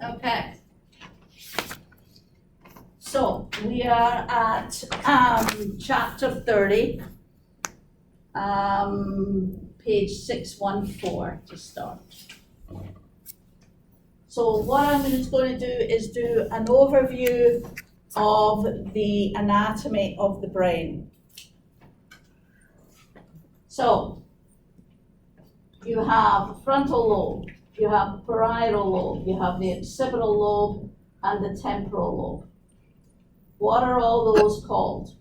Okay. So we are at chapter 30, page 614 to start. So what I'm just going to do is do an overview of the anatomy of the brain. So you have frontal lobe, you have parietal lobe, you have the occipital lobe and the temporal lobe. What are all those called?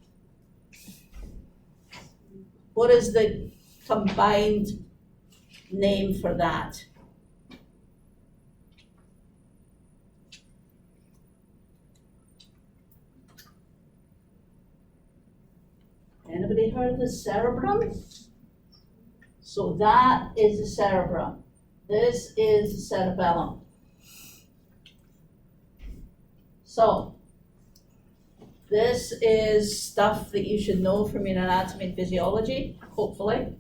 What is the combined name for that. Anybody heard of the cerebrum? So that is the cerebrum. This is the cerebellum. So, this is stuff that you should know from your anatomy and physiology, hopefully.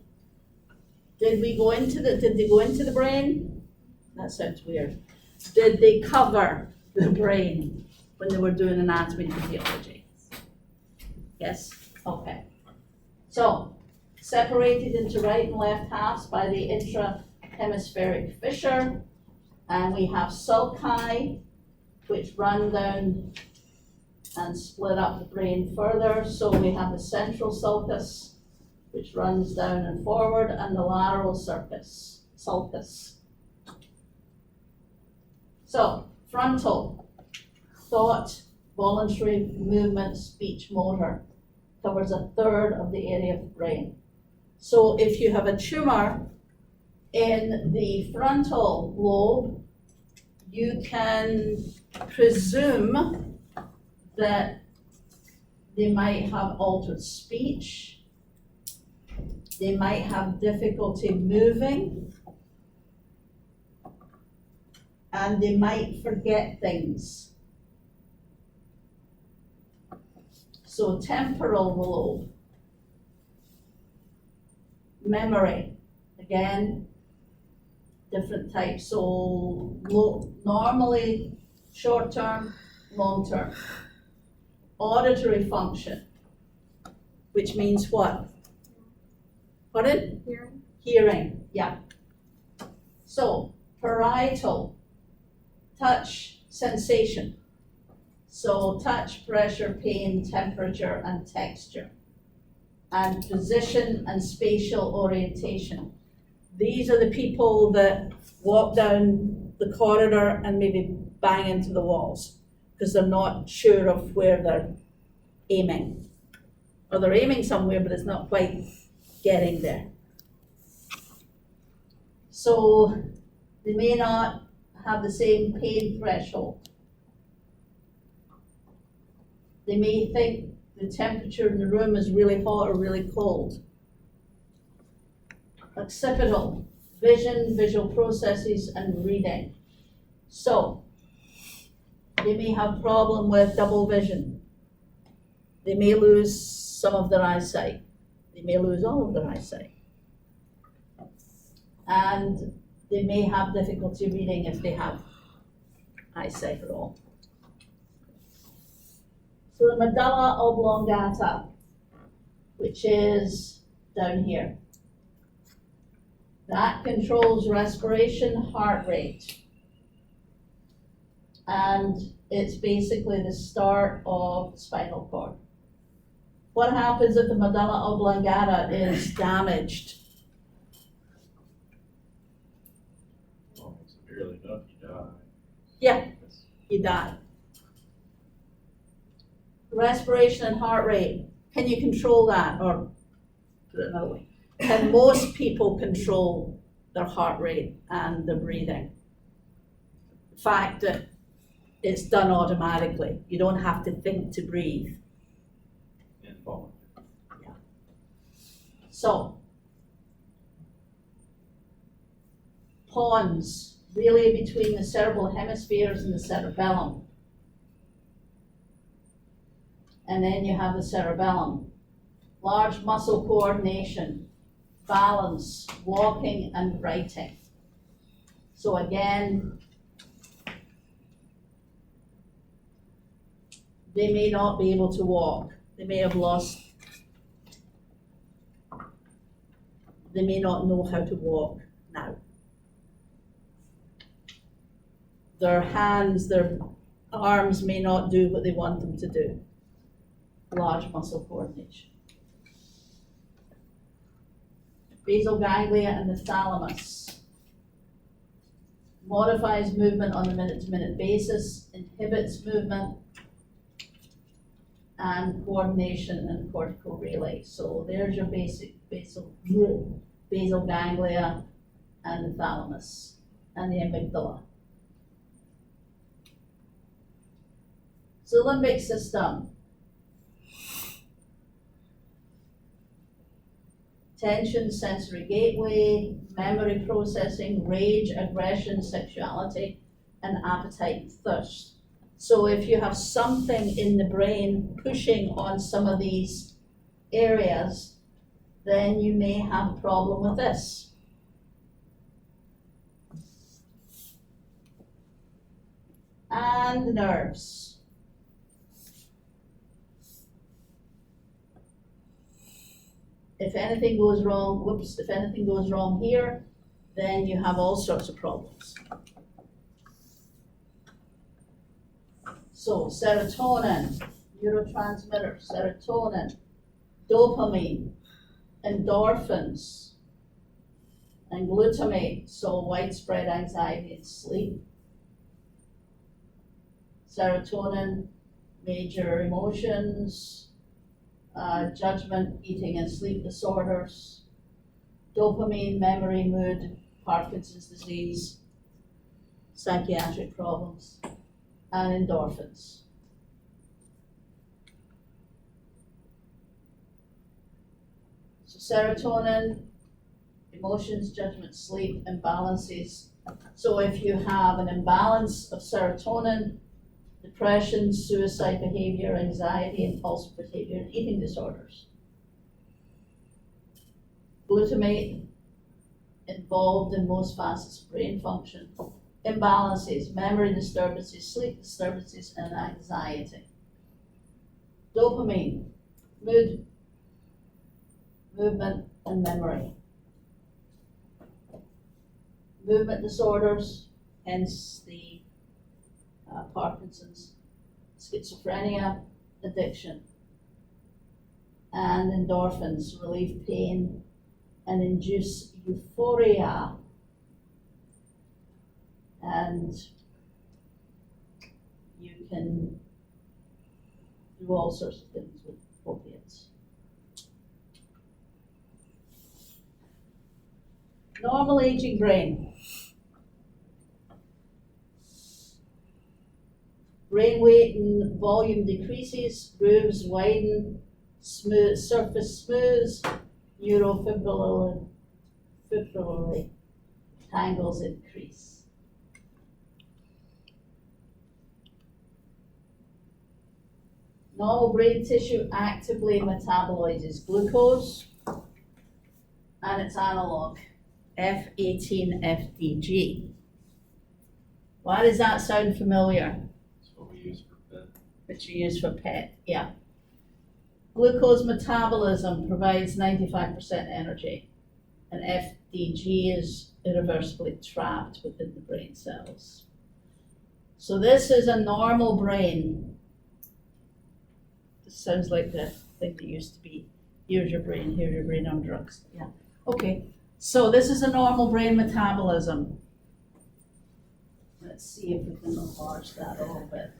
Did they go into the brain? That sounds weird. Did they cover the brain when they were doing anatomy and physiology? Yes? Okay. So, separated into right and left halves by the intrahemispheric fissure, and we have sulci, which run down and split up the brain further. So we have the central sulcus, which runs down and forward, and the lateral sulcus. So, frontal, thought, voluntary movement, speech, motor, covers a third of the area of the brain. So if you have a tumor in the frontal lobe, you can presume that they might have altered speech, they might have difficulty moving, and they might forget things. So temporal lobe, memory, again, different types. So normally short term, long term. Auditory function, which means what? Pardon? Hearing. Hearing, yeah. So parietal, touch, sensation. So touch, pressure, pain, temperature, and texture. And position and spatial orientation. These are the people that walk down the corridor and maybe bang into the walls because they're not sure of where they're aiming. Or they're aiming somewhere, but it's not quite getting there. So they may not have the same pain threshold. They may think the temperature in the room is really hot or really cold. Occipital, vision, visual processes, and reading. So, they may have problem with double vision. They may lose some of their eyesight. They may lose all of their eyesight. And they may have difficulty reading if they have eyesight at all. So the medulla oblongata, which is down here, that controls respiration, heart rate. And it's basically the start of the spinal cord. What happens if the medulla oblongata is damaged? Well, severely enough, you die. Yeah, you die. Respiration and heart rate, can you control that? Or put it another way, can most people control their heart rate and their breathing? The fact that it's done automatically, you don't have to think to breathe. Involuntary. So, pons, really between the cerebral hemispheres and the cerebellum. And then you have the cerebellum. Large muscle coordination, balance, walking and writing. So again, they may not be able to walk. They may have lost, they may not know how to walk now. Their hands, their arms may not do what they want them to do. Large muscle coordination. Basal ganglia and the thalamus. Modifies movement on a minute-to-minute basis, inhibits movement, and coordination and cortical relay. So there's your basic basal ganglia and the thalamus and the amygdala. So the limbic system. Attention, sensory gateway, memory processing, rage, aggression, sexuality, and appetite and thirst. So if you have something in the brain pushing on some of these areas, then you may have a problem with this. And the nerves. If anything goes wrong, if anything goes wrong here, then you have all sorts of problems. So serotonin, neurotransmitter, serotonin, dopamine, endorphins, and glutamate, so widespread anxiety and sleep. Serotonin, major emotions, judgment, eating and sleep disorders. Dopamine, memory, mood, Parkinson's disease, psychiatric problems, and endorphins. So serotonin, emotions, judgment, sleep, imbalances. So if you have an imbalance of serotonin, depression, suicide behavior, anxiety, impulsive behavior, and eating disorders. Glutamate, involved in most facets of brain function. Imbalances, memory disturbances, sleep disturbances, and anxiety. Dopamine, mood, movement, and memory. Movement disorders, hence the Parkinson's, schizophrenia, addiction. And endorphins, relieve pain and induce euphoria. And you can do all sorts of things with opiates. Normal aging brain. Brain weight and volume decreases, grooves widen, smooth, surface smooths, neurofibrillary tangles increase. Normal brain tissue actively metabolizes glucose and its analog, F18FDG. Why does that sound familiar? Use for PET. Which you use for PET, yeah. Glucose metabolism provides 95% energy, and FDG is irreversibly trapped within the brain cells. So this is a normal brain. This sounds like the thing that used to be, here's your brain on drugs. Yeah, okay. So this is a normal brain metabolism. Let's see if we can enlarge that a little bit.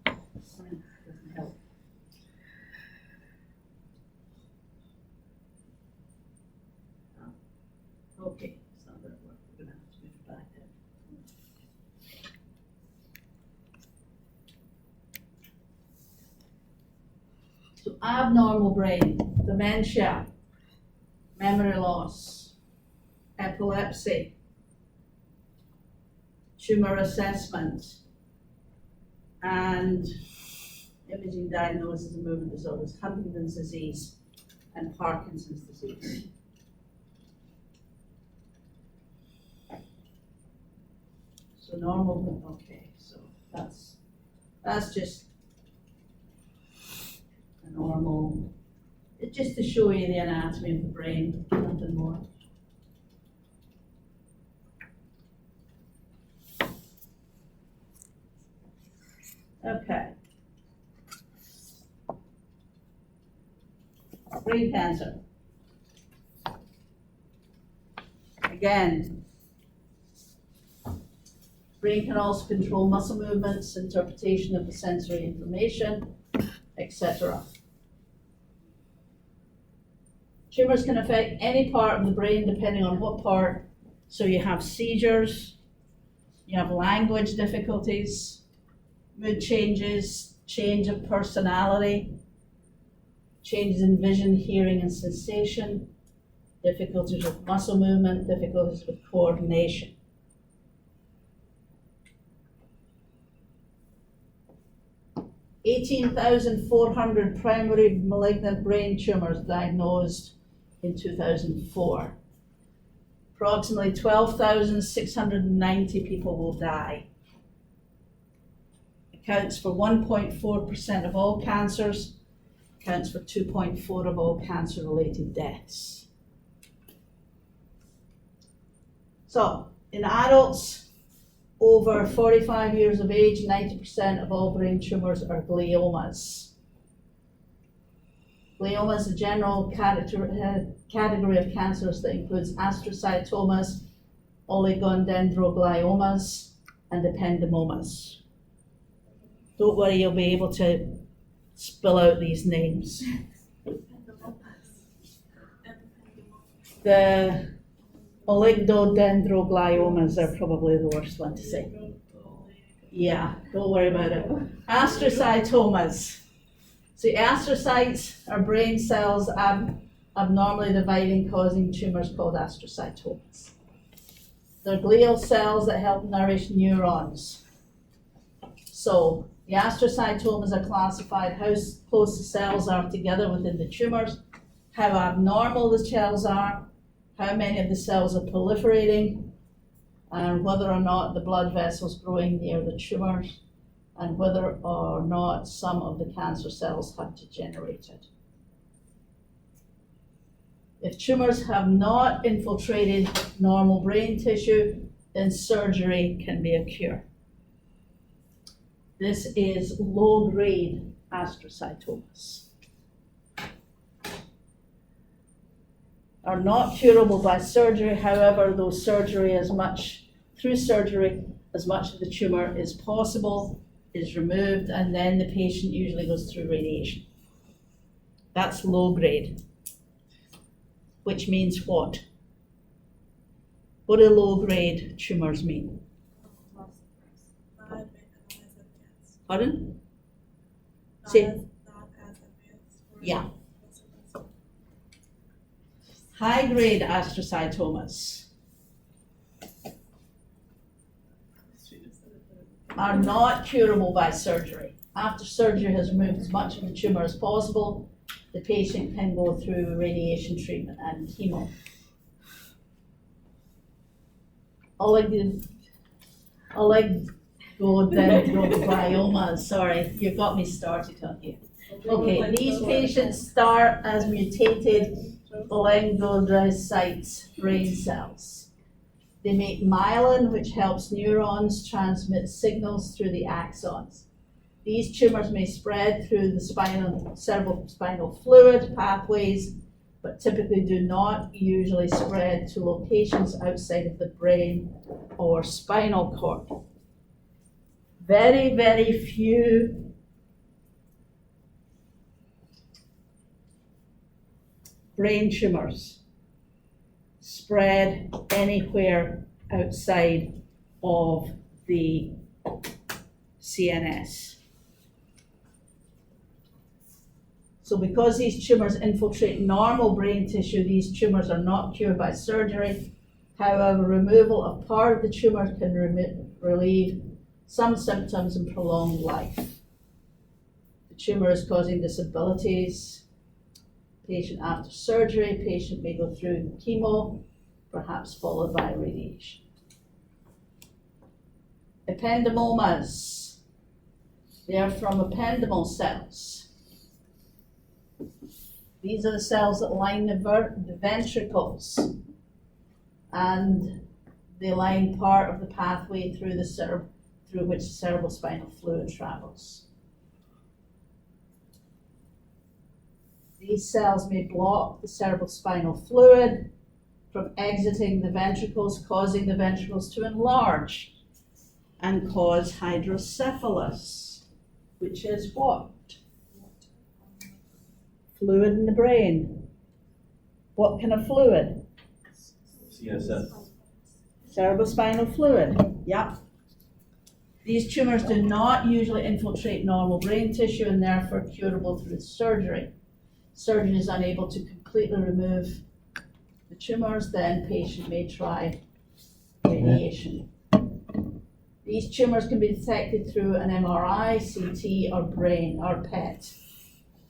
Doesn't help. Okay, it's not gonna work. We're gonna have to move it back there. So abnormal brain, dementia, memory loss, epilepsy, tumor assessment, and imaging diagnosis of movement disorders, Huntington's disease, and Parkinson's disease. So normal, okay, so that's just a normal, it's just to show you the anatomy of the brain, nothing more. Okay. Brain cancer. Again, brain can also control muscle movements, interpretation of the sensory information, etc. Tumors can affect any part of the brain depending on what part. So you have seizures, you have language difficulties, mood changes, change of personality, changes in vision, hearing, and sensation, difficulties with muscle movement, difficulties with coordination. (18,400 primary malignant brain tumors diagnosed in 2004. Approximately 12,690 people will die. Accounts for 1.4% of all cancers, accounts for 2.4% of all cancer-related deaths. So, in adults over 45 years of age, 90% of all brain tumors are gliomas. Glioma is a general category of cancers that includes astrocytomas, oligodendrogliomas, and ependymomas. Don't worry, you'll be able to spill out these names. The oligodendrogliomas are probably the worst one to say. Yeah, don't worry about it. Astrocytomas. So astrocytes are brain cells abnormally dividing, causing tumors called astrocytomas. They're glial cells that help nourish neurons. So the astrocytomas are classified how close the cells are together within the tumors, how abnormal the cells are, how many of the cells are proliferating, and whether or not the blood vessels growing near the tumors, and whether or not some of the cancer cells have degenerated. If tumors have not infiltrated normal brain tissue, then surgery can be a cure. This is low-grade astrocytomas. Are not curable by surgery, however, through surgery, as much of the tumor is possible is removed, and then the patient usually goes through radiation. That's low grade. Which means what? What do low grade tumors mean? Pardon? Say. Yeah. High grade astrocytomas are not curable by surgery. After surgery has removed as much of the tumor as possible, the patient can go through radiation treatment and chemo. Oligodendrogliomas, sorry, you got me started on here. Okay, these patients start as mutated oligodendrocyte brain cells. They make myelin, which helps neurons transmit signals through the axons. These tumors may spread through the cerebrospinal fluid pathways, but typically do not usually spread to locations outside of the brain or spinal cord. Very, very few brain tumors spread anywhere outside of the CNS. So because these tumors infiltrate normal brain tissue, these tumors are not cured by surgery. However, removal of part of the tumor can relieve some symptoms and prolong life. The tumor is causing disabilities. Patient after surgery, patient may go through chemo, perhaps followed by radiation. Ependymomas. They are from ependymal cells. These are the cells that line the ventricles, and they line part of the pathway through which the cerebrospinal fluid travels. These cells may block the cerebrospinal fluid from exiting the ventricles, causing the ventricles to enlarge and cause hydrocephalus, which is what? Fluid in the brain. What kind of fluid? CSF. Cerebrospinal fluid, yep. These tumors do not usually infiltrate normal brain tissue and therefore curable through surgery. Surgeon is unable to completely remove the tumors, then patient may try radiation. These tumors can be detected through an MRI, CT, or brain or PET.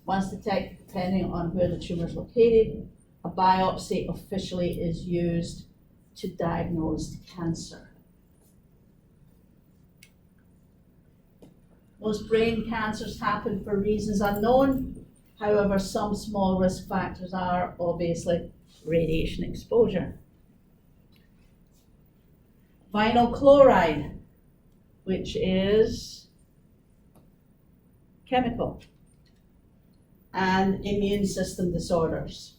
Once detected, depending on where the tumor is located, a biopsy officially is used to diagnose cancer. Most brain cancers happen for reasons unknown. However, some small risk factors are obviously radiation exposure. Vinyl chloride, which is chemical, and immune system disorders.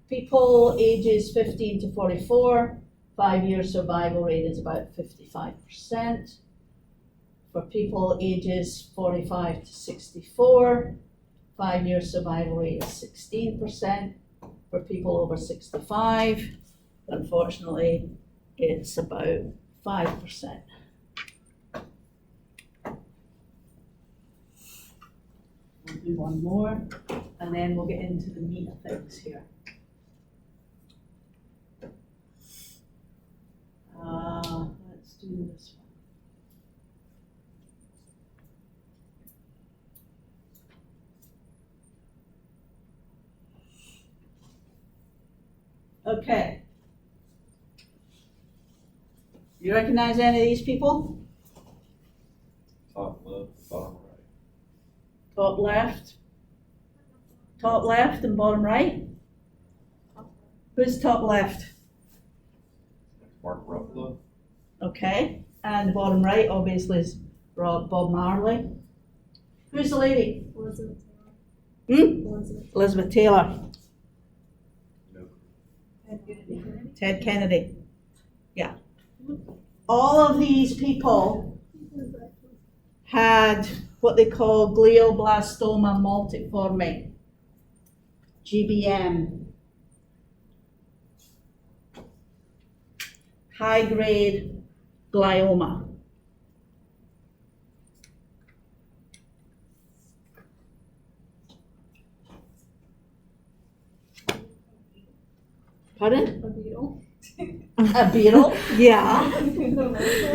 People ages 15 to 44, 5-year survival rate is about 55%. For people ages 45 to 64, 5-year survival rate is 16%. For people over 65, unfortunately, it's about 5%. We'll do one more, and then we'll get into the meat of things here. Let's do this one. Okay. You recognize any of these people? Top left, bottom right. Top left and bottom right? Who's top left? Mark Ruffalo. Okay, and the bottom right obviously is Bob Marley. Who's the lady? Elizabeth. Elizabeth. Elizabeth Taylor. No. Ted Kennedy. Yeah. All of these people had what they call glioblastoma multiforme, GBM. High-grade glioma. Pardon? A beetle. A beetle? Yeah.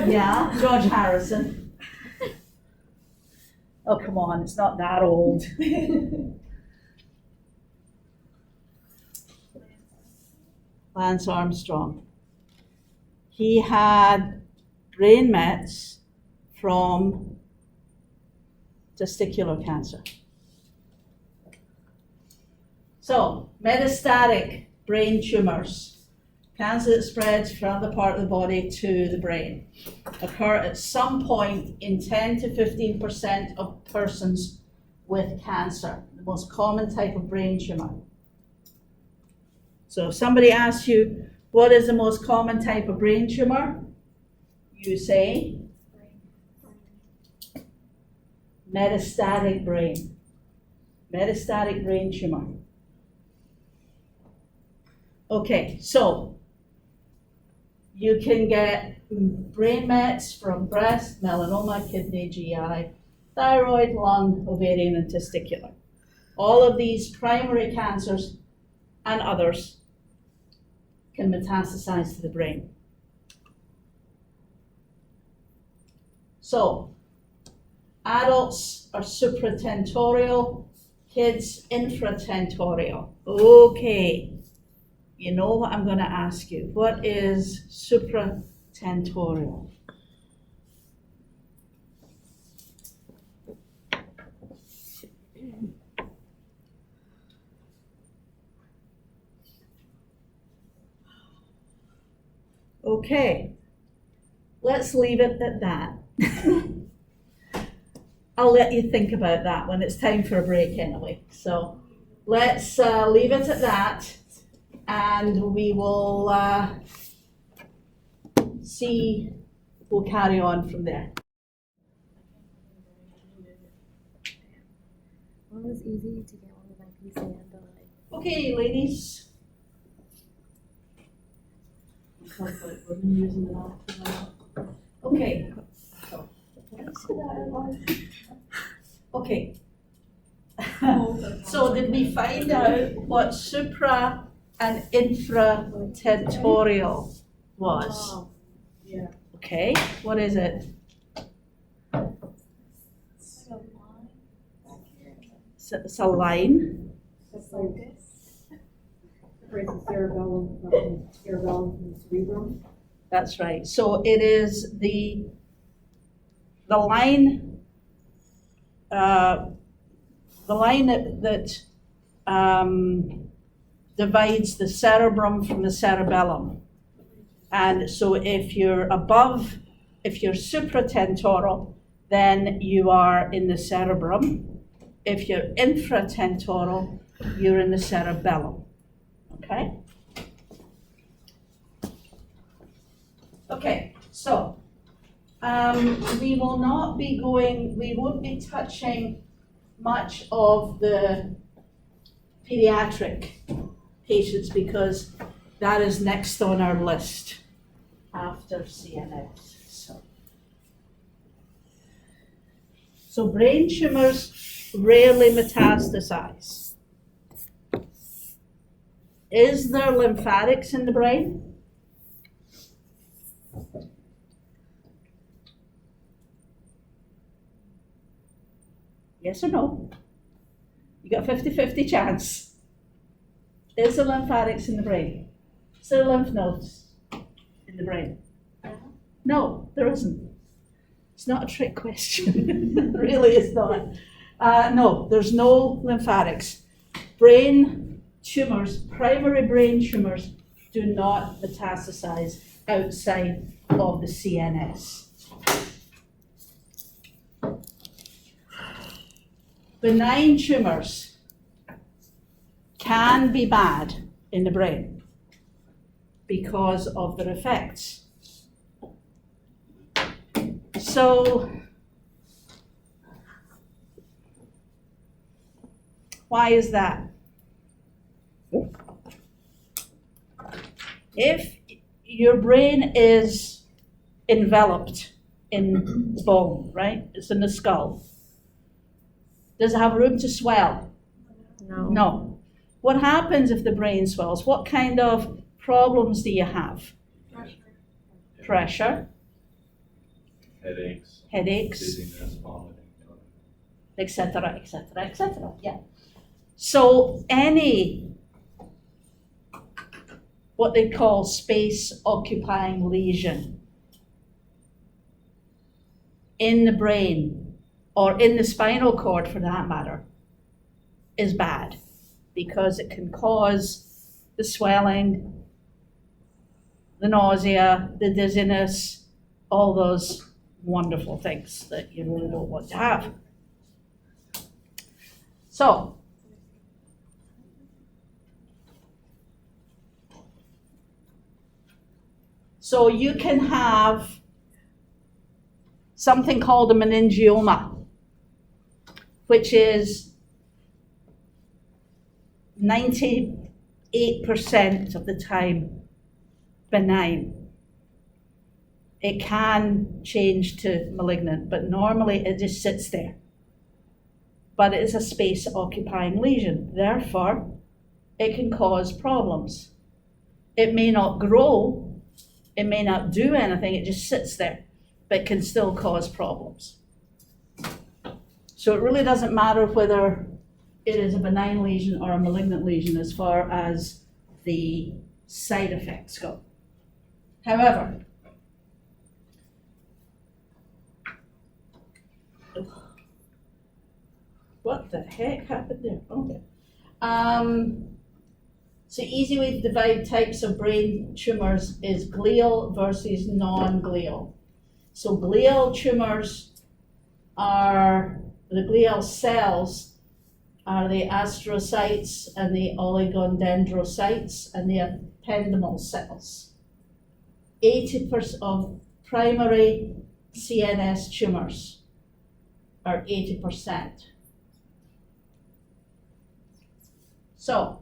Yeah. George Harrison. Oh, come on, it's not that old. Lance Armstrong. He had brain mets from testicular cancer. So, metastatic brain tumors, cancer that spreads from the part of the body to the brain, occur at some point in 10 to 15% of persons with cancer, the most common type of brain tumor. So if somebody asks you, what is the most common type of brain tumor? You say? Metastatic brain. Metastatic brain tumor. Okay, so you can get brain mets from breast, melanoma, kidney, GI, thyroid, lung, ovarian, and testicular. All of these primary cancers and others can metastasize to the brain. So, adults are supratentorial, kids infratentorial. Okay, you know what I'm going to ask you. What is supratentorial? Okay, let's leave it at that. I'll let you think about that when it's time for a break anyway. So let's leave it at that, and we will we'll carry on from there. Well, it was easy to get one of my PC and Okay, ladies. Okay. Okay. So did we find out what supra and infratentorial was? Yeah. Okay, what is it? It's like a line back here. It's a line. Separates the cerebellum from the cerebrum. That's right. So it is the line, that divides the cerebrum from the cerebellum. And so if you're supratentoral, then you are in the cerebrum. If you're infratentoral, you're in the cerebellum. Okay? Okay, so we won't be touching much of the pediatric patients because that is next on our list after CNS. So brain tumors rarely metastasize. Is there lymphatics in the brain? Yes or no? You got a 50-50 chance. Is there lymphatics in the brain? Is there lymph nodes in the brain? No, there isn't. It's not a trick question. Really, it's not. No, there's no lymphatics. Brain tumors, primary brain tumors, do not metastasize outside of the CNS. Benign tumors can be bad in the brain because of their effects. So, why is that? If your brain is enveloped in bone, right? It's in the skull. Does it have room to swell? No. What happens if the brain swells? What kind of problems do you have? Pressure. Headaches. Dizziness, vomiting. Etc., etc., etc. Yeah. So any what they call space-occupying lesion in the brain or in the spinal cord, for that matter, is bad because it can cause the swelling, the nausea, the dizziness, all those wonderful things that you really don't want to have. So, you can have something called a meningioma, which is 98% of the time benign. It can change to malignant, but normally it just sits there. But it is a space-occupying lesion. Therefore, it can cause problems. It may not grow, it may not do anything, it just sits there, but can still cause problems. So it really doesn't matter whether it is a benign lesion or a malignant lesion as far as the side effects go. However, what the heck happened there? Okay. So easy way to divide types of brain tumors is glial versus non-glial. So glial tumors are, the glial cells are the astrocytes and the oligodendrocytes and the ependymal cells. 80% of primary CNS tumors are 80%. So,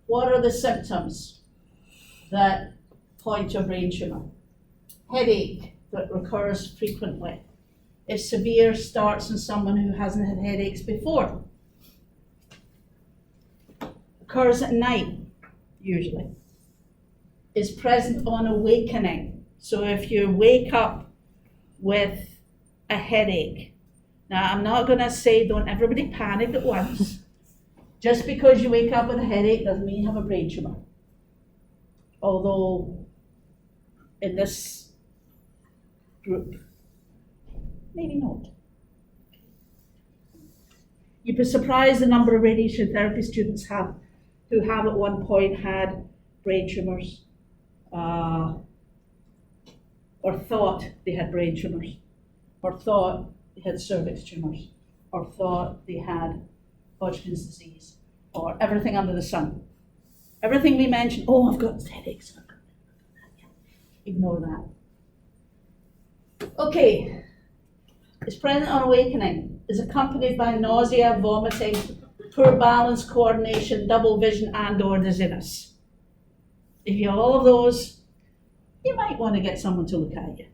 What are the symptoms that point to a brain tumor? Headache that recurs frequently. If severe, starts in someone who hasn't had headaches before. Occurs at night, usually. Is present on awakening. So if you wake up with a headache, now I'm not going to say don't everybody panic at once. Just because you wake up with a headache doesn't mean you have a brain tumor. Although in this group, maybe not. You'd be surprised the number of radiation therapy students who have at one point had brain tumors, or thought they had brain tumors, or thought they had cervix tumors, or thought they had Hodgkin's disease, or everything under the sun. Everything we mentioned, oh, I've got headaches. Ignore that. Okay, is present on awakening, is accompanied by nausea, vomiting, poor balance, coordination, double vision, and or dizziness. If you have all of those, you might want to get someone to look at you.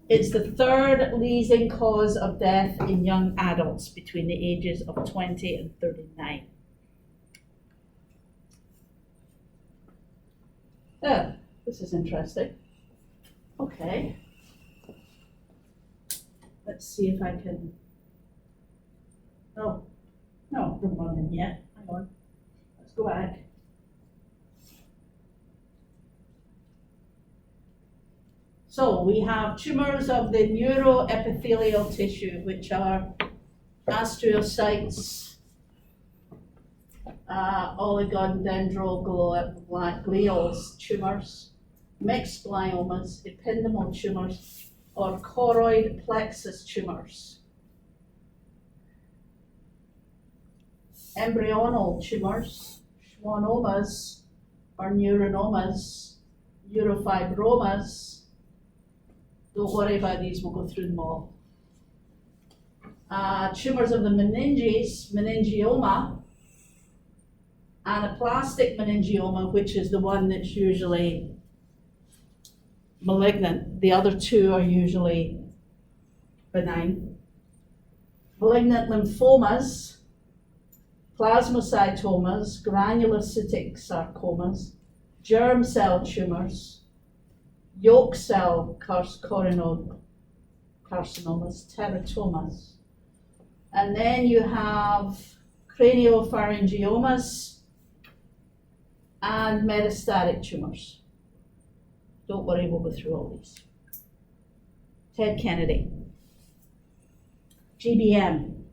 It's the third leading cause of death in young adults between the ages of 20 and 39. Oh, this is interesting. Okay. Let's see if I can. Oh, no, we're not in yet. Hang on. Let's go back. So we have tumors of the neuroepithelial tissue, which are astrocytes, oligodendroglial tumors, mixed gliomas, ependymal tumors, or choroid plexus tumors. Embryonal tumors, schwannomas or neuronomas, neurofibromas. Don't worry about these, we'll go through them all. Tumors of the meninges, meningioma, anaplastic meningioma, which is the one that's usually malignant. The other two are usually benign. Malignant lymphomas, plasmacytomas, granulocytic sarcomas, germ cell tumors, yolk cell carcinomas, teratomas. And then you have craniopharyngiomas and metastatic tumors. Don't worry, we'll go through all these. Ted Kennedy. GBM,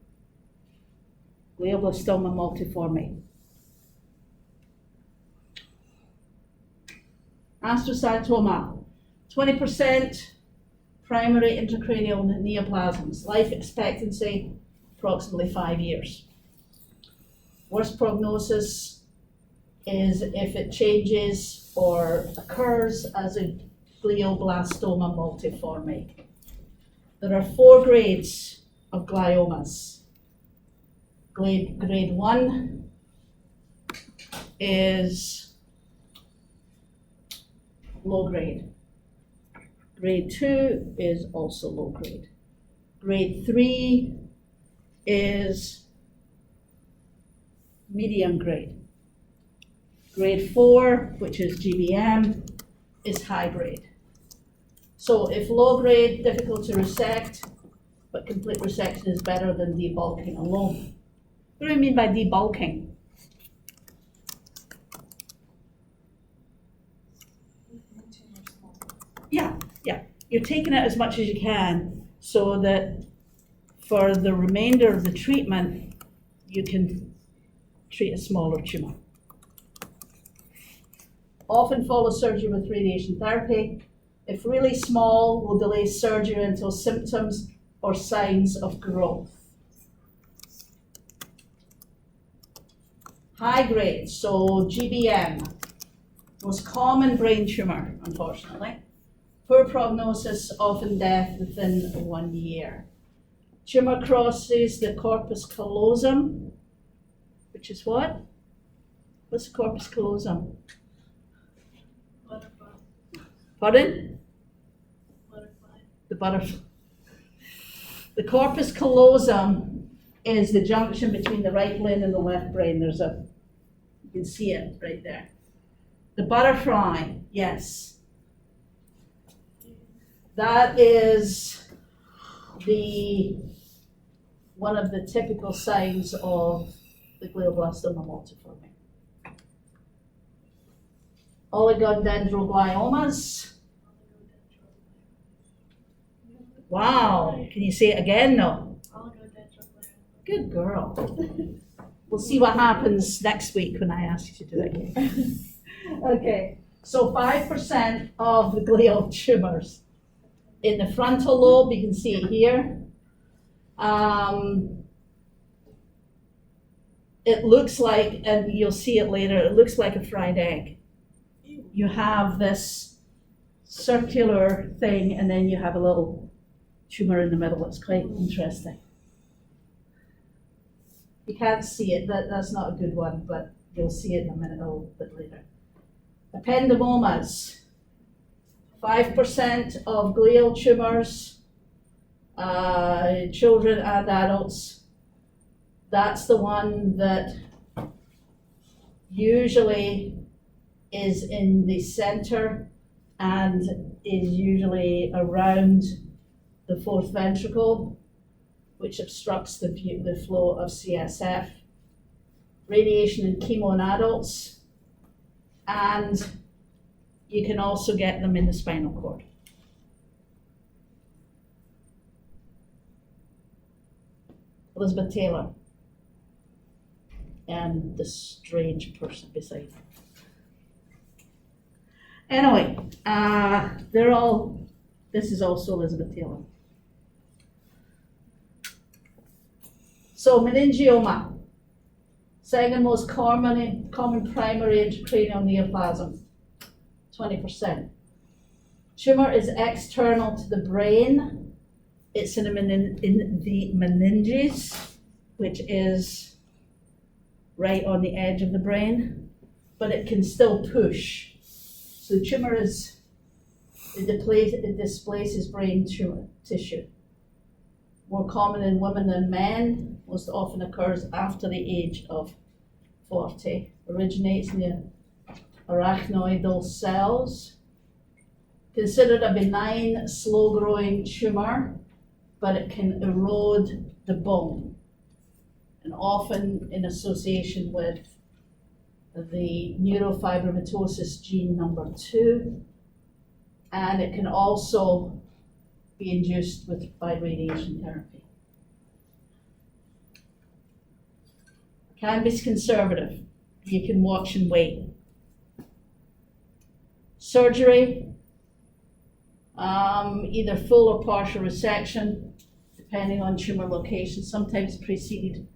glioblastoma multiforme. Astrocytoma, 20% primary intracranial neoplasms. Life expectancy, approximately 5 years. Worst prognosis is if it changes or occurs as a glioblastoma multiforme. There are 4 grades of gliomas. Grade 1 is low grade. Grade 2 is also low grade. Grade 3 is medium grade. Grade 4, which is GBM, is high grade. So if low grade, difficult to resect, but complete resection is better than debulking alone. What do I mean by debulking? Yeah. You're taking out as much as you can so that for the remainder of the treatment, you can treat a smaller tumor. Often follow surgery with radiation therapy. If really small, we'll delay surgery until symptoms or signs of growth. High grade, so GBM, most common brain tumor, unfortunately. Poor prognosis, often death within 1 year. Tumor crosses the corpus callosum, which is what? What's the corpus callosum? Butterfly. Pardon? Butterfly. The butterfly. The corpus callosum is the junction between the right brain and the left brain. You can see it right there. The butterfly, yes. That is one of the typical signs of the glioblastoma multiforme. Oligodendrogliomas. Wow, can you say it again? No. Good girl. We'll see what happens next week when I ask you to do it again. Okay, so 5% of the glial tumors in the frontal lobe, you can see it here. It looks like, and you'll see it later, it looks like a fried egg. You have this circular thing, and then you have a little tumor in the middle. It's quite interesting. You can't see it, that's not a good one, but you'll see it in a minute, a little bit later. Ependymomas, 5% of glial tumors, children and adults. That's the one that usually is in the center and is usually around the fourth ventricle, which obstructs the flow of CSF. Radiation and chemo in adults, and you can also get them in the spinal cord. Elizabeth Taylor and the strange person beside her. Anyway, this is also Elizabeth Taylor. So meningioma, second most common primary intracranial neoplasm, 20%. Tumor is external to the brain. It's in the meninges, which is right on the edge of the brain, but it can still push. So the tumor it displaces brain tumor tissue. More common in women than men, most often occurs after the age of 40. Originates in the arachnoidal cells. Considered a benign, slow-growing tumor, but it can erode the bone, and often in association with the neurofibromatosis gene number 2, and it can also be induced by radiation therapy. Can be conservative. You can watch and wait. Surgery, either full or partial resection, depending on tumor location, sometimes preceded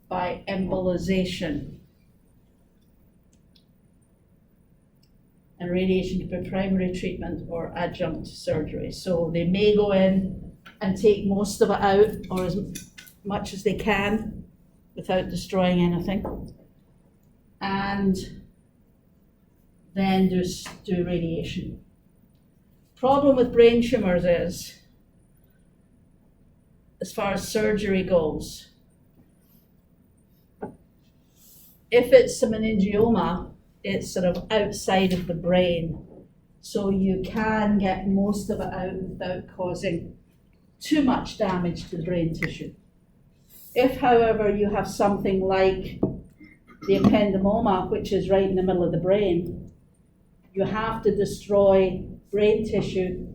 by embolization. And radiation can be primary treatment or adjunct surgery. So they may go in and take most of it out, or as much as they can, without destroying anything, and then just do radiation. Problem with brain tumors is, as far as surgery goes, if it's a meningioma, it's sort of outside of the brain, so you can get most of it out without causing too much damage to the brain tissue. If, however, you have something like the ependymoma, which is right in the middle of the brain, you have to destroy brain tissue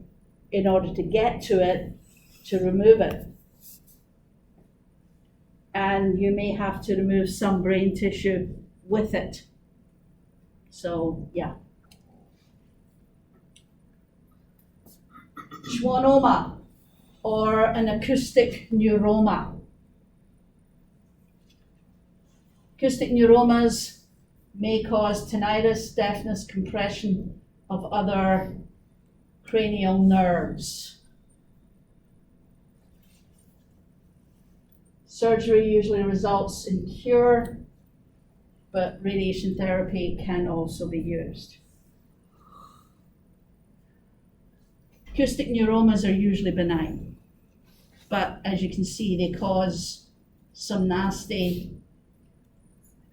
in order to get to it, to remove it. And you may have to remove some brain tissue with it. So, yeah. Schwannoma, or an acoustic neuroma. Acoustic neuromas may cause tinnitus, deafness, compression of other cranial nerves. Surgery usually results in cure, but radiation therapy can also be used. Acoustic neuromas are usually benign, but as you can see, they cause some nasty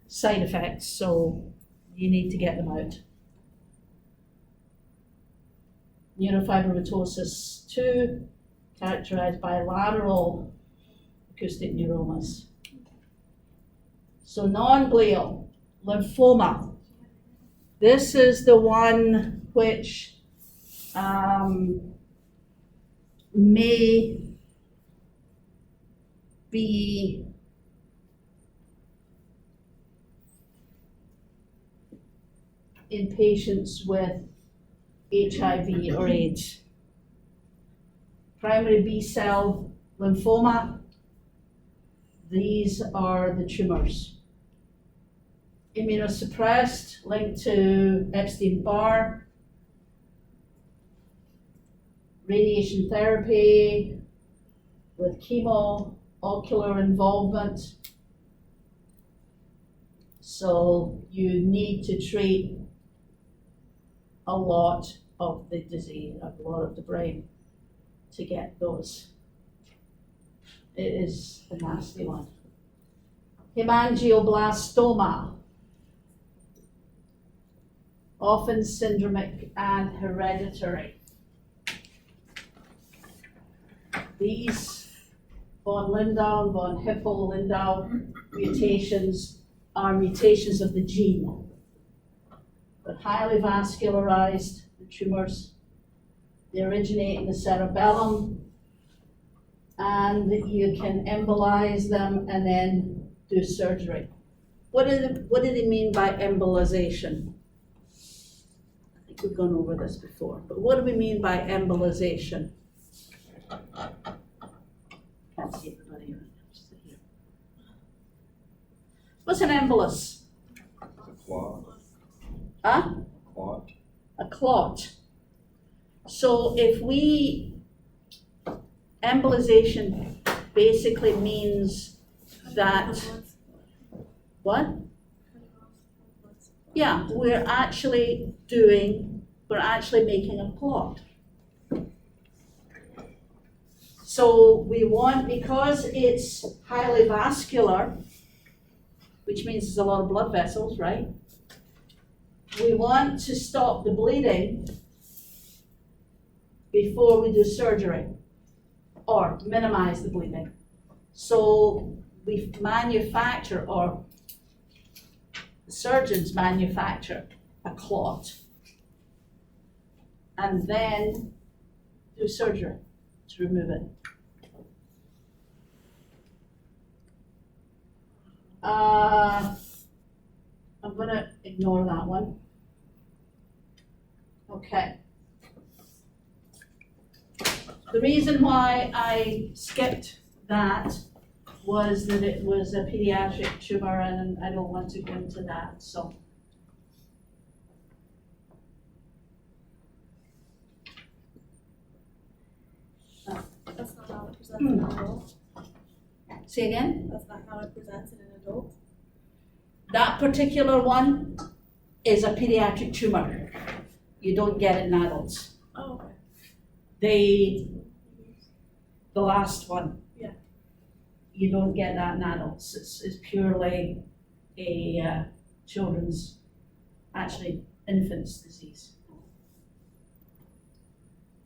side effects, so you need to get them out. Neurofibromatosis 2, characterized by lateral acoustic neuromas. So non-glial lymphoma. This is the one which may be in patients with HIV or AIDS. Primary B-cell lymphoma, these are the tumors. Immunosuppressed, linked to Epstein-Barr. Radiation therapy with chemo, ocular involvement. So you need to treat a lot of the disease, a lot of the brain to get those. It is a nasty one. Hemangioblastoma, often syndromic and hereditary. These von Lindau, von Hippel-Lindau mutations are mutations of the gene. They're highly vascularized, the tumors. They originate in the cerebellum, and you can embolize them and then do surgery. What do they mean by embolization? I think we've gone over this before, but what do we mean by embolization? Can't see everybody right now, just sit here. What's an embolus? Clot. Huh? Clot. A clot. So if embolization basically means that, what? Yeah, we're actually making a clot. So we want, because it's highly vascular, which means there's a lot of blood vessels, right? We want to stop the bleeding before we do surgery, or minimize the bleeding. So we manufacture, or surgeons manufacture a clot and then do surgery to remove it. I'm gonna ignore that one. Okay. The reason why I skipped that was that it was a pediatric tumor, and I don't want to go into that, so. That's not how it presents in an adult. Say again? That's not how it presents in an adult. That particular one is a pediatric tumor. You don't get it in adults. Oh, okay. The last one. Yeah. You don't get that in adults. It's purely a children's, actually infant's disease.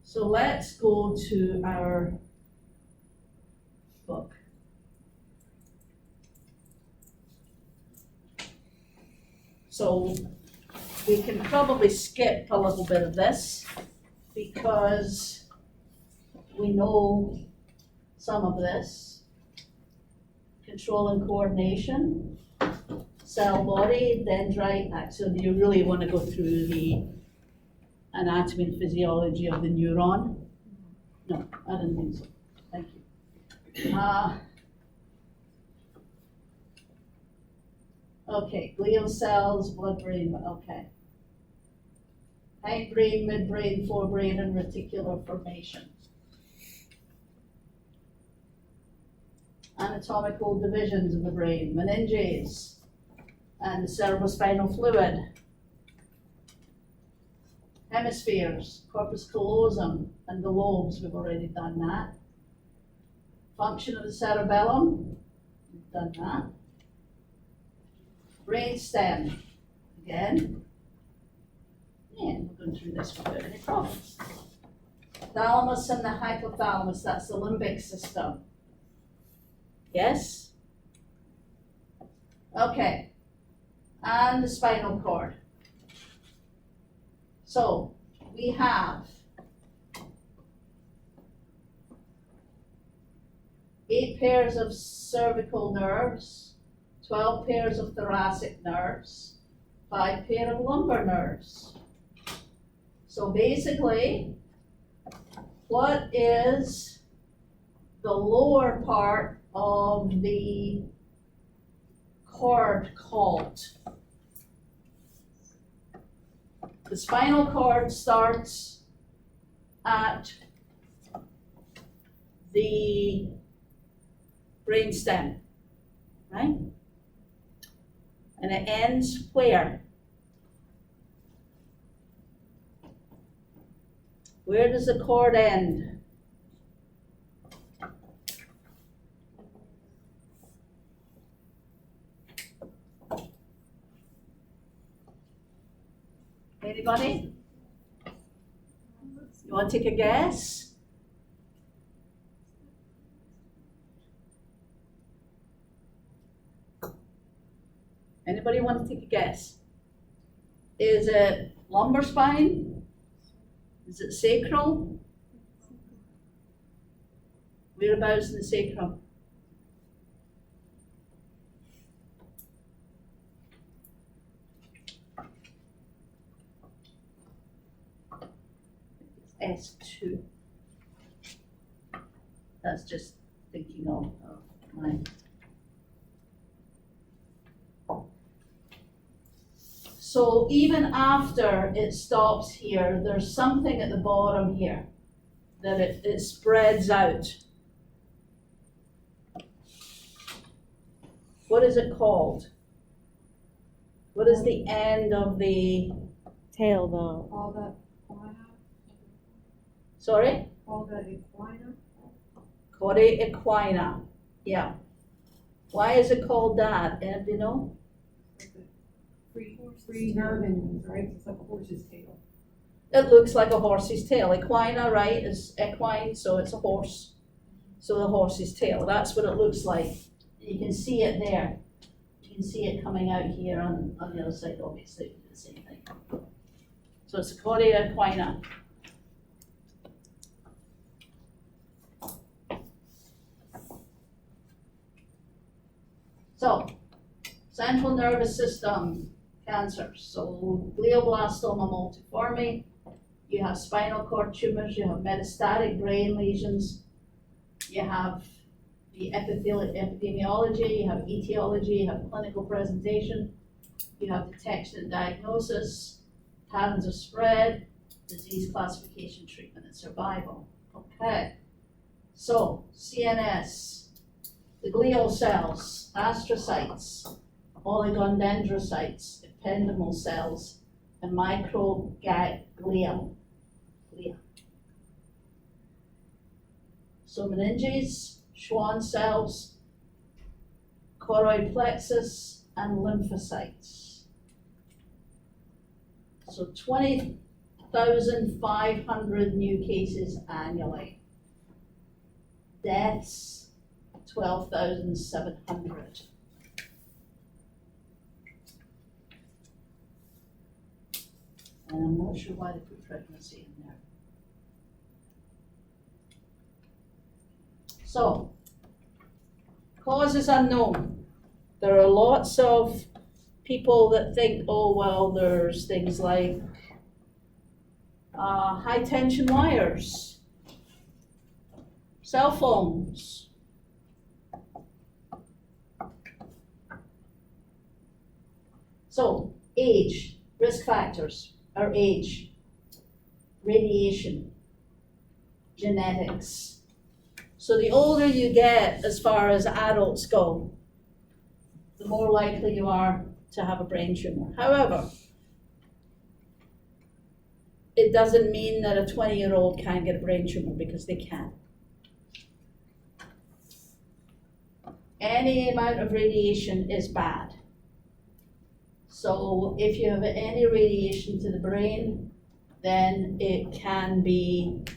So let's go to our book. So we can probably skip a little bit of this because we know some of this. Control and coordination, cell body, dendrite. So do you really want to go through the anatomy and physiology of the neuron? No, I don't think so. Thank you. Okay, glial cells, blood-brain, okay. Hindbrain, midbrain, forebrain, and reticular formation. Anatomical divisions of the brain, meninges, and the cerebrospinal fluid. Hemispheres, corpus callosum, and the lobes, we've already done that. Function of the cerebellum, we've done that. Brainstem, again. Yeah, we're going through this without any problems. Thalamus and the hypothalamus, that's the limbic system. Yes? Okay. And the spinal cord. So, we have 8 pairs of cervical nerves, 12 pairs of thoracic nerves, 5 pairs of lumbar nerves. So basically, what is the lower part of the cord called? The spinal cord starts at the brainstem, right? And it ends where? Where does the cord end? Anybody? You want to take a guess? Anybody want to take a guess? Is it lumbar spine? Is it sacral? Whereabouts in the sacrum? S2. That's just thinking of mine. So even after it stops here, there's something at the bottom here that it spreads out. What is it called? What is the end of the Tailbone. All the equina. sorry? All the equina. Chordae equina. Yeah. Why is it called that? Ed, do you know? Free nerve endings, right? It's like a horse's tail. It looks like a horse's tail. Equina, right, is equine, so it's a horse. So the horse's tail, that's what it looks like. You can see it there. You can see it coming out here on the other side, obviously, the same thing. So it's a chordae equina. So, central nervous system cancers. So glioblastoma multiforme, you have spinal cord tumors, you have metastatic brain lesions, you have the epidemiology, you have etiology, you have clinical presentation, you have detection and diagnosis, patterns of spread, disease classification, treatment, and survival. Okay, so CNS, the glial cells, astrocytes, oligodendrocytes, ependymal cells, and microglia. So meninges, Schwann cells, choroid plexus, and lymphocytes. So 20,500 new cases annually. Deaths, 12,700. And I'm not sure why they put pregnancy in there. So, cause is unknown. There are lots of people that think, oh, well, there's things like high tension wires, cell phones. So, age, risk factors. Our age, radiation, genetics. So the older you get as far as adults go, the more likely you are to have a brain tumor. However, it doesn't mean that a 20-year-old can't get a brain tumor, because they can. Any amount of radiation is bad. So if you have any radiation to the brain, then it can lead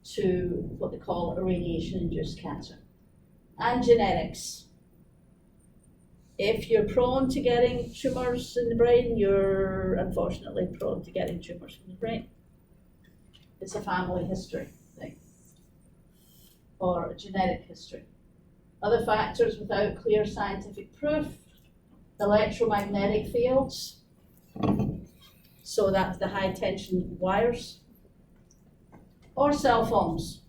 to what they call a radiation-induced cancer. And genetics. If you're prone to getting tumors in the brain, you're unfortunately prone to getting tumors in the brain. It's a family history thing, or a genetic history. Other factors without clear scientific proof: electromagnetic fields, so that's the high tension wires, or cell phones.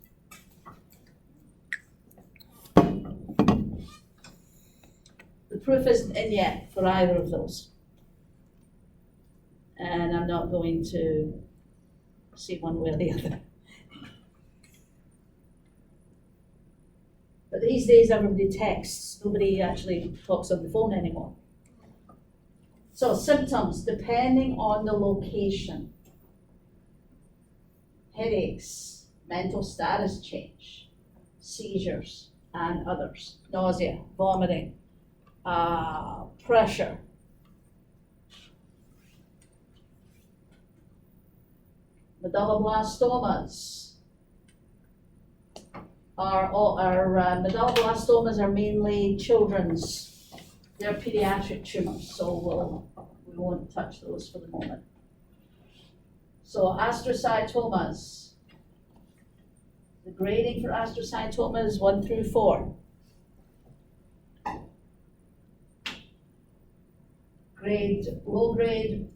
The proof isn't in yet for either of those. And I'm not going to say one way or the other. But these days everybody texts, nobody actually talks on the phone anymore. So symptoms, depending on the location: headaches, mental status change, seizures, and others, nausea, vomiting, pressure. Medulloblastomas medulloblastomas are mainly children's. They're pediatric tumors, so we won't touch those for the moment. So astrocytomas. The grading for astrocytoma is 1 through 4. Low grade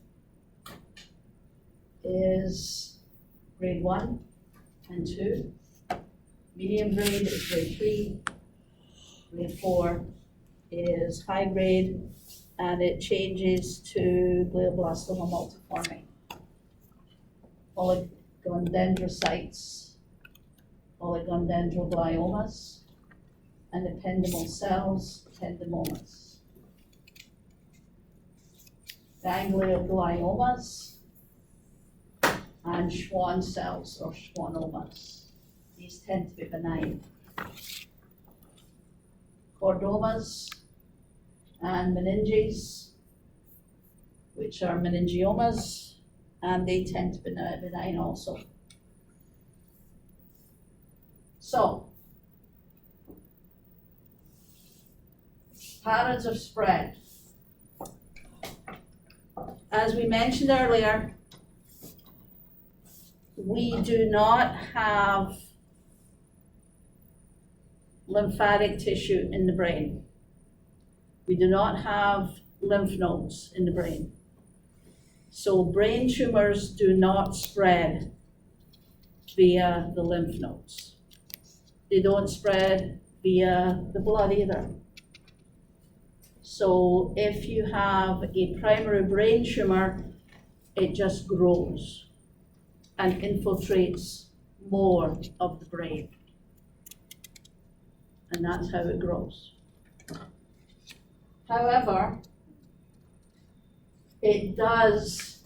is grade 1 and 2. Medium grade is grade 3. Grade 4 is high grade, and it changes to glioblastoma multiforme. Oligondendrocytes, oligodendrogliomas, and ependymal cells, ependymomas. Gangliogliomas, and Schwann cells, or schwannomas. These tend to be benign. Chordomas and meninges, which are meningiomas, and they tend to be benign also. So, patterns of spread. As we mentioned earlier, we do not have lymphatic tissue in the brain. We do not have lymph nodes in the brain. So brain tumors do not spread via the lymph nodes. They don't spread via the blood either. So if you have a primary brain tumor, it just grows and infiltrates more of the brain. And that's how it grows. However, it does,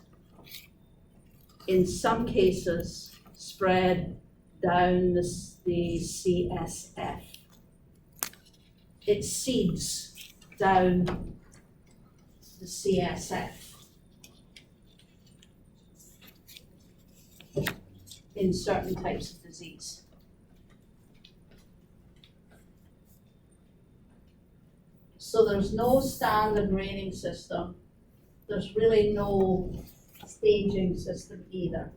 in some cases, spread down the CSF. It seeds down the CSF in certain types of disease. So there's no standard grading system. There's really no staging system either.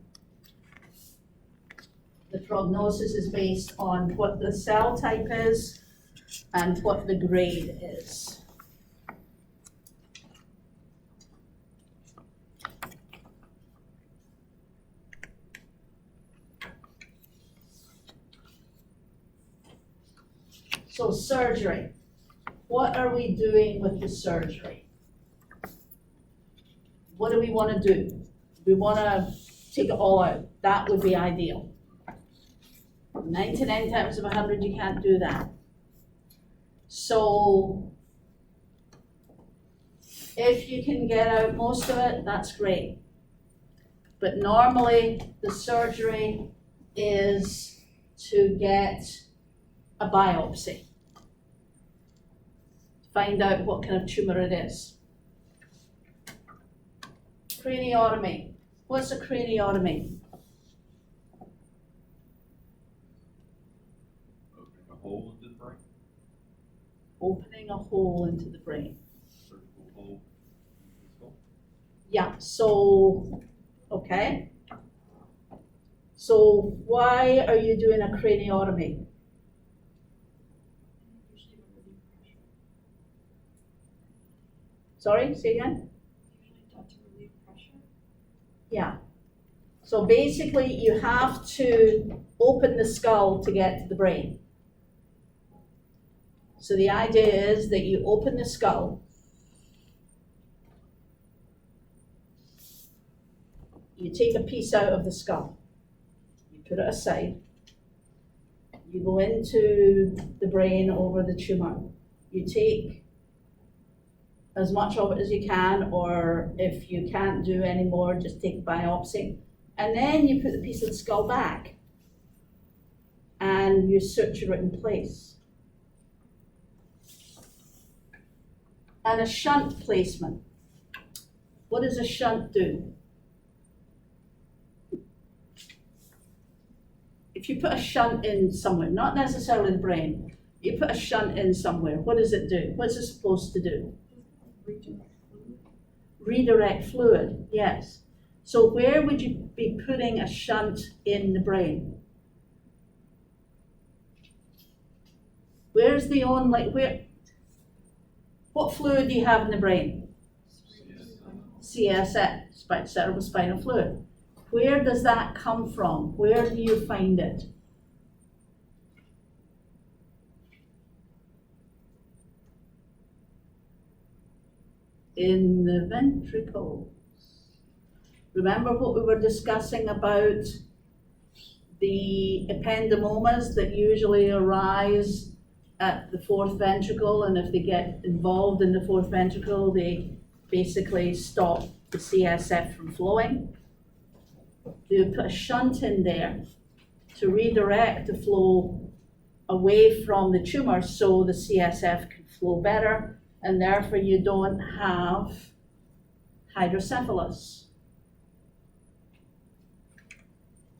The prognosis is based on what the cell type is and what the grade is. So surgery. What are we doing with the surgery? What do we want to do? We want to take it all out. That would be ideal. 99 times out of 100, you can't do that. So If you can get out most of it, that's great. But normally, the surgery is to get a biopsy. Find out what kind of tumor it is. Craniotomy. What's a craniotomy? Opening a hole into the brain, Opening a hole into the brain. surgical hole in the skull. Yeah, so, okay. So why are you doing a craniotomy? Usually to relieve pressure. Sorry, say again? Usually done to relieve pressure. Yeah. So basically, you have to open the skull to get to the brain. So the idea is that you open the skull, you take a piece out of the skull, you put it aside, you go into the brain over the tumor, you take as much of it as you can, or if you can't do any more, just take a biopsy, and then you put the piece of the skull back and you suture it in place. And a shunt placement. What does a shunt do? If you put a shunt in somewhere, not necessarily the brain, you put a shunt in somewhere, what does it do? What's it supposed to do? Redirect fluid. Redirect fluid, yes. So where would you be putting a shunt in the brain? Where's the only, what fluid do you have in the brain? CSF, cerebrospinal fluid. Where does that come from? Where do you find it? In the ventricles. Remember what we were discussing about the ependymomas that usually arise at the fourth ventricle, and if they get involved in the fourth ventricle, they basically stop the CSF from flowing. You put a shunt in there to redirect the flow away from the tumor so the CSF can flow better, and therefore you don't have hydrocephalus.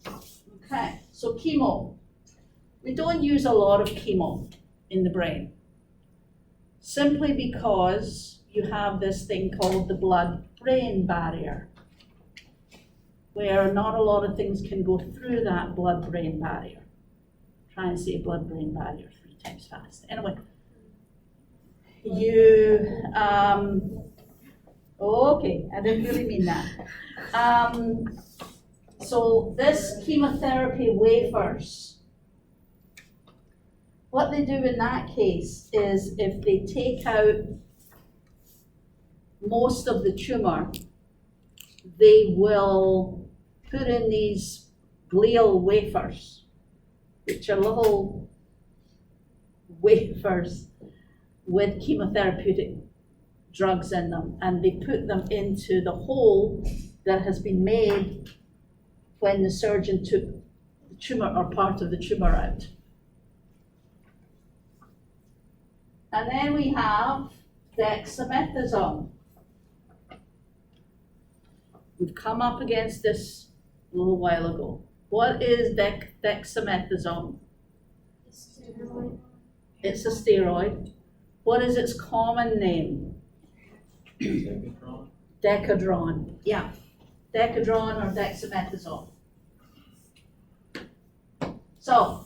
Okay, so chemo. We don't use a lot of chemo in the brain, simply because you have this thing called the blood-brain barrier, where not a lot of things can go through that blood-brain barrier. Try and say blood-brain barrier 3 times fast. Anyway, okay, I didn't really mean that. So this chemotherapy wafers, what they do in that case is if they take out most of the tumor, they will put in these glial wafers, which are little wafers with chemotherapeutic drugs in them, and they put them into the hole that has been made when the surgeon took the tumor or part of the tumor out. And then we have dexamethasone. We've come up against this a little while ago. What is dexamethasone? Steroid. It's a steroid. What is its common name? Decatron? Decadron. Yeah, Decadron or dexamethasone. So,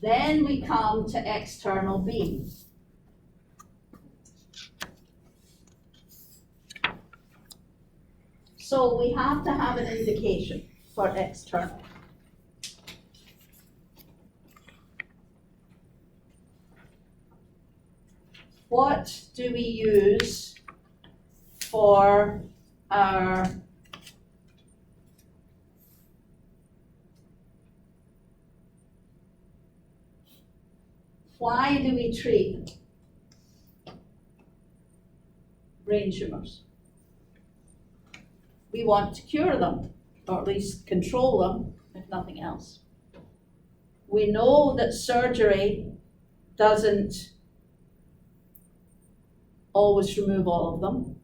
then we come to external beam. So we have to have an indication for external. What do we use for our why do we treat? brain tumors. We want to cure them, or at least control them, if nothing else. We know that surgery doesn't always remove all of them.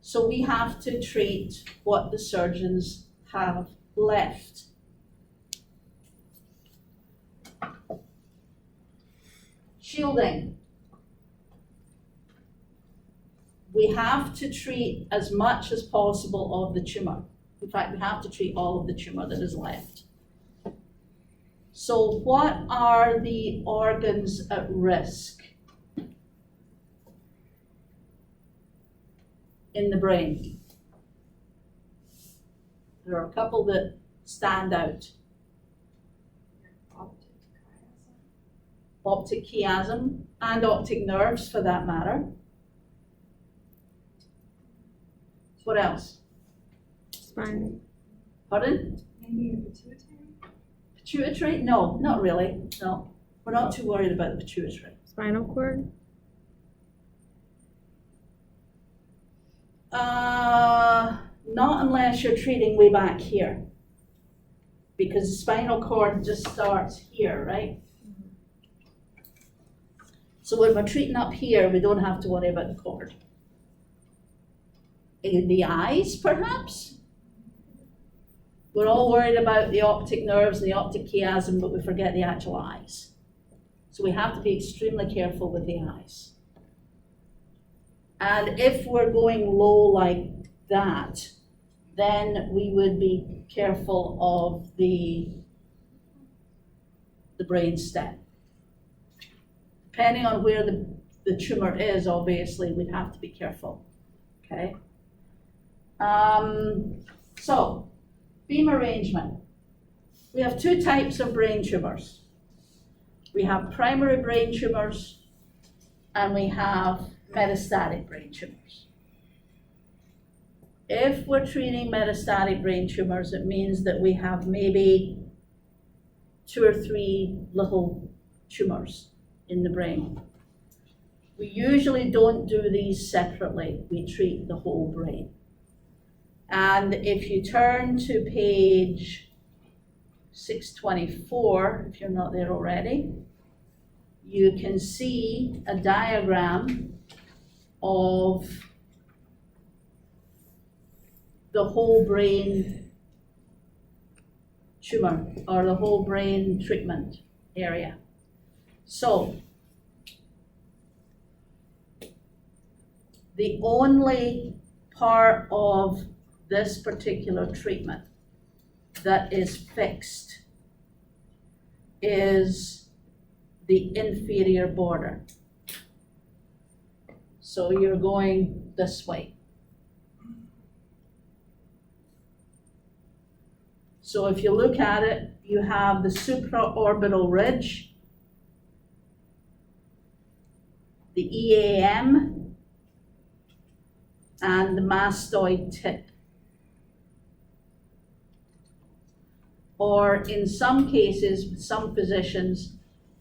So we have to treat what the surgeons have left. Shielding. We have to treat as much as possible of the tumor. In fact, we have to treat all of the tumor that is left. So what are the organs at risk in the brain? There are a couple that stand out. Optic chiasm and optic nerves for that matter. What else? Spine. Pardon? Maybe a pituitary? Pituitary? No, not really, no. We're not too worried about the pituitary. Spinal cord. Not unless you're treating way back here. Because the spinal cord just starts here, right? So when we're treating up here, we don't have to worry about the cord. In the eyes, perhaps? We're all worried about the optic nerves and the optic chiasm, but we forget the actual eyes. So we have to be extremely careful with the eyes. And if we're going low like that, then we would be careful of the brain stem. Depending on where the tumor is, obviously, we'd have to be careful, okay? So, beam arrangement. We have two types of brain tumors. We have primary brain tumors and we have metastatic brain tumors. If we're treating metastatic brain tumors, it means that we have maybe 2 or 3 little tumors in the brain. We usually don't do these separately. We treat the whole brain. And if you turn to page 624, if you're not there already, you can see a diagram of the whole brain tumor or the whole brain treatment area. So, the only part of this particular treatment that is fixed is the inferior border. So you're going this way. So if you look at it, you have the supraorbital ridge, the EAM, and the mastoid tip. Or in some cases, with some physicians,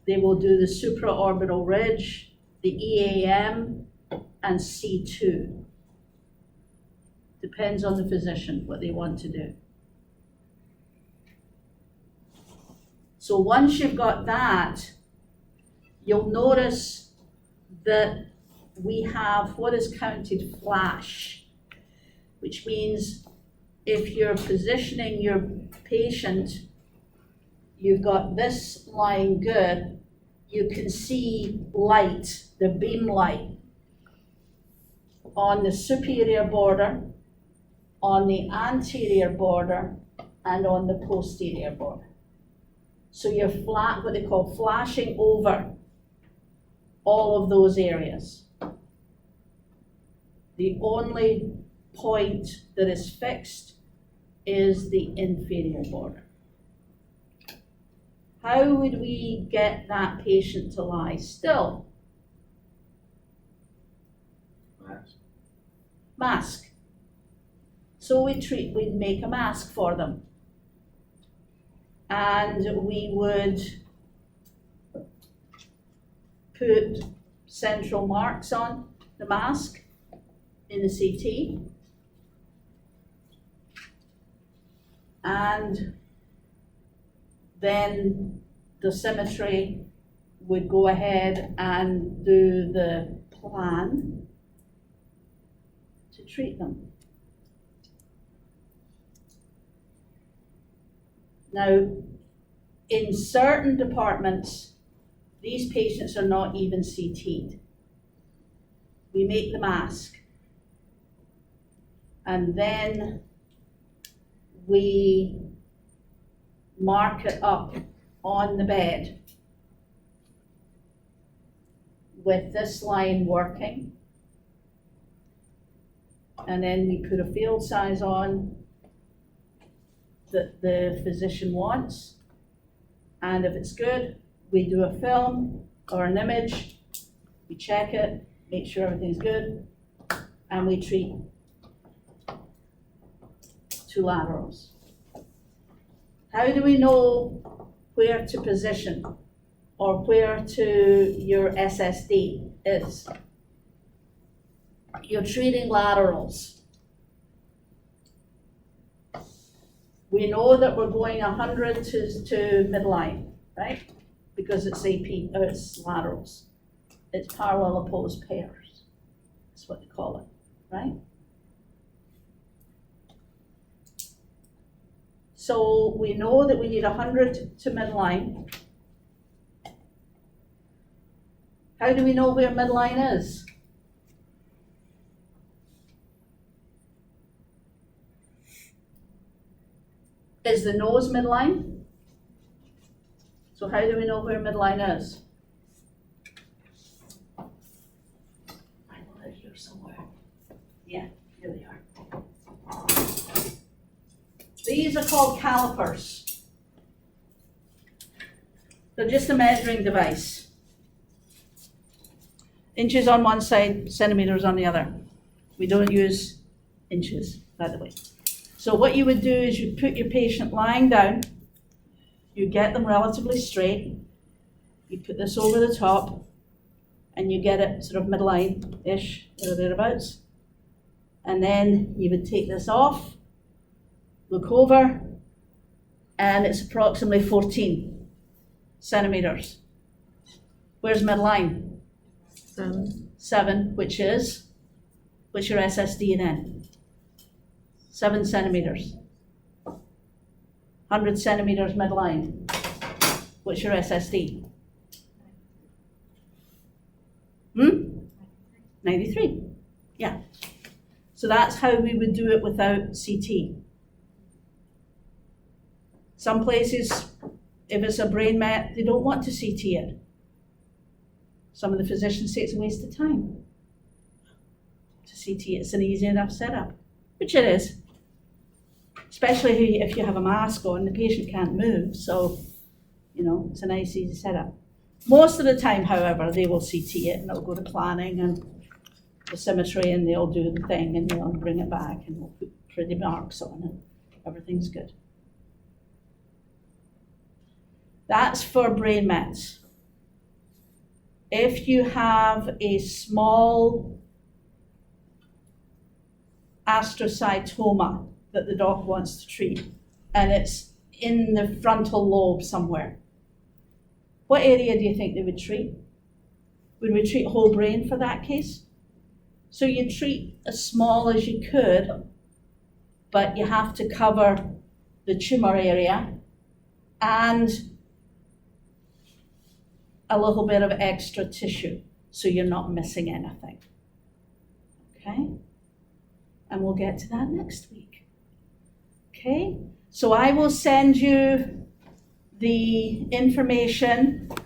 they will do the supraorbital ridge, the EAM, and C2. Depends on the physician, what they want to do. So once you've got that, you'll notice that we have what is counted flash, which means if you're positioning your patient, you've got this line good, you can see light, the beam light, on the superior border, on the anterior border, and on the posterior border. So you're what they call flashing over all of those areas. The only point that is fixed is the inferior border. How would we get that patient to lie still? Mask. So we'd make a mask for them. And we would put central marks on the mask in the CT. And then the dosimetry would go ahead and do the plan to treat them. Now, in certain departments, these patients are not even CT'd. We make the mask, and then we mark it up on the bed with this line working. And then we put a field size on that the physician wants. And if it's good, we do a film or an image, we check it, make sure everything's good, and we treat 2 laterals. How do we know where to position or where to your SSD is? You're treating laterals. We know that we're going 100 to midline, right? Because it's it's laterals. It's parallel opposed pairs. That's what they call it, right? So we know that we need 100 to midline. How do we know where midline is? Is the nose midline? So how do we know where midline is? I know they're here somewhere. Yeah, here they are. These are called calipers. They're just a measuring device. Inches on one side, centimeters on the other. We don't use inches, by the way. So what you would do is you put your patient lying down, you get them relatively straight, you put this over the top, and you get it sort of midline-ish, or thereabouts. And then you would take this off, look over, and it's approximately 14 centimeters. Where's midline? 7. 7, which is, what's your SSD then? 7 centimeters. 100 centimeters midline. What's your SSD? 93. Yeah. So that's how we would do it without CT. Some places, if it's a brain met, they don't want to CT it. Some of the physicians say it's a waste of time to CT it. It's an easy enough setup, which it is. Especially if you have a mask on, the patient can't move, so, it's a nice, easy setup. Most of the time, however, they will CT it, and they'll go to planning and dosimetry, and they'll do the thing, and they'll bring it back, and we'll put pretty marks on it. Everything's good. That's for brain mets. If you have a small astrocytoma that the doc wants to treat, and it's in the frontal lobe somewhere, what area do you think they would treat? Would we treat whole brain for that case? So you treat as small as you could, but you have to cover the tumor area and a little bit of extra tissue, so you're not missing anything. Okay? And we'll get to that next week. Okay? So I will send you the information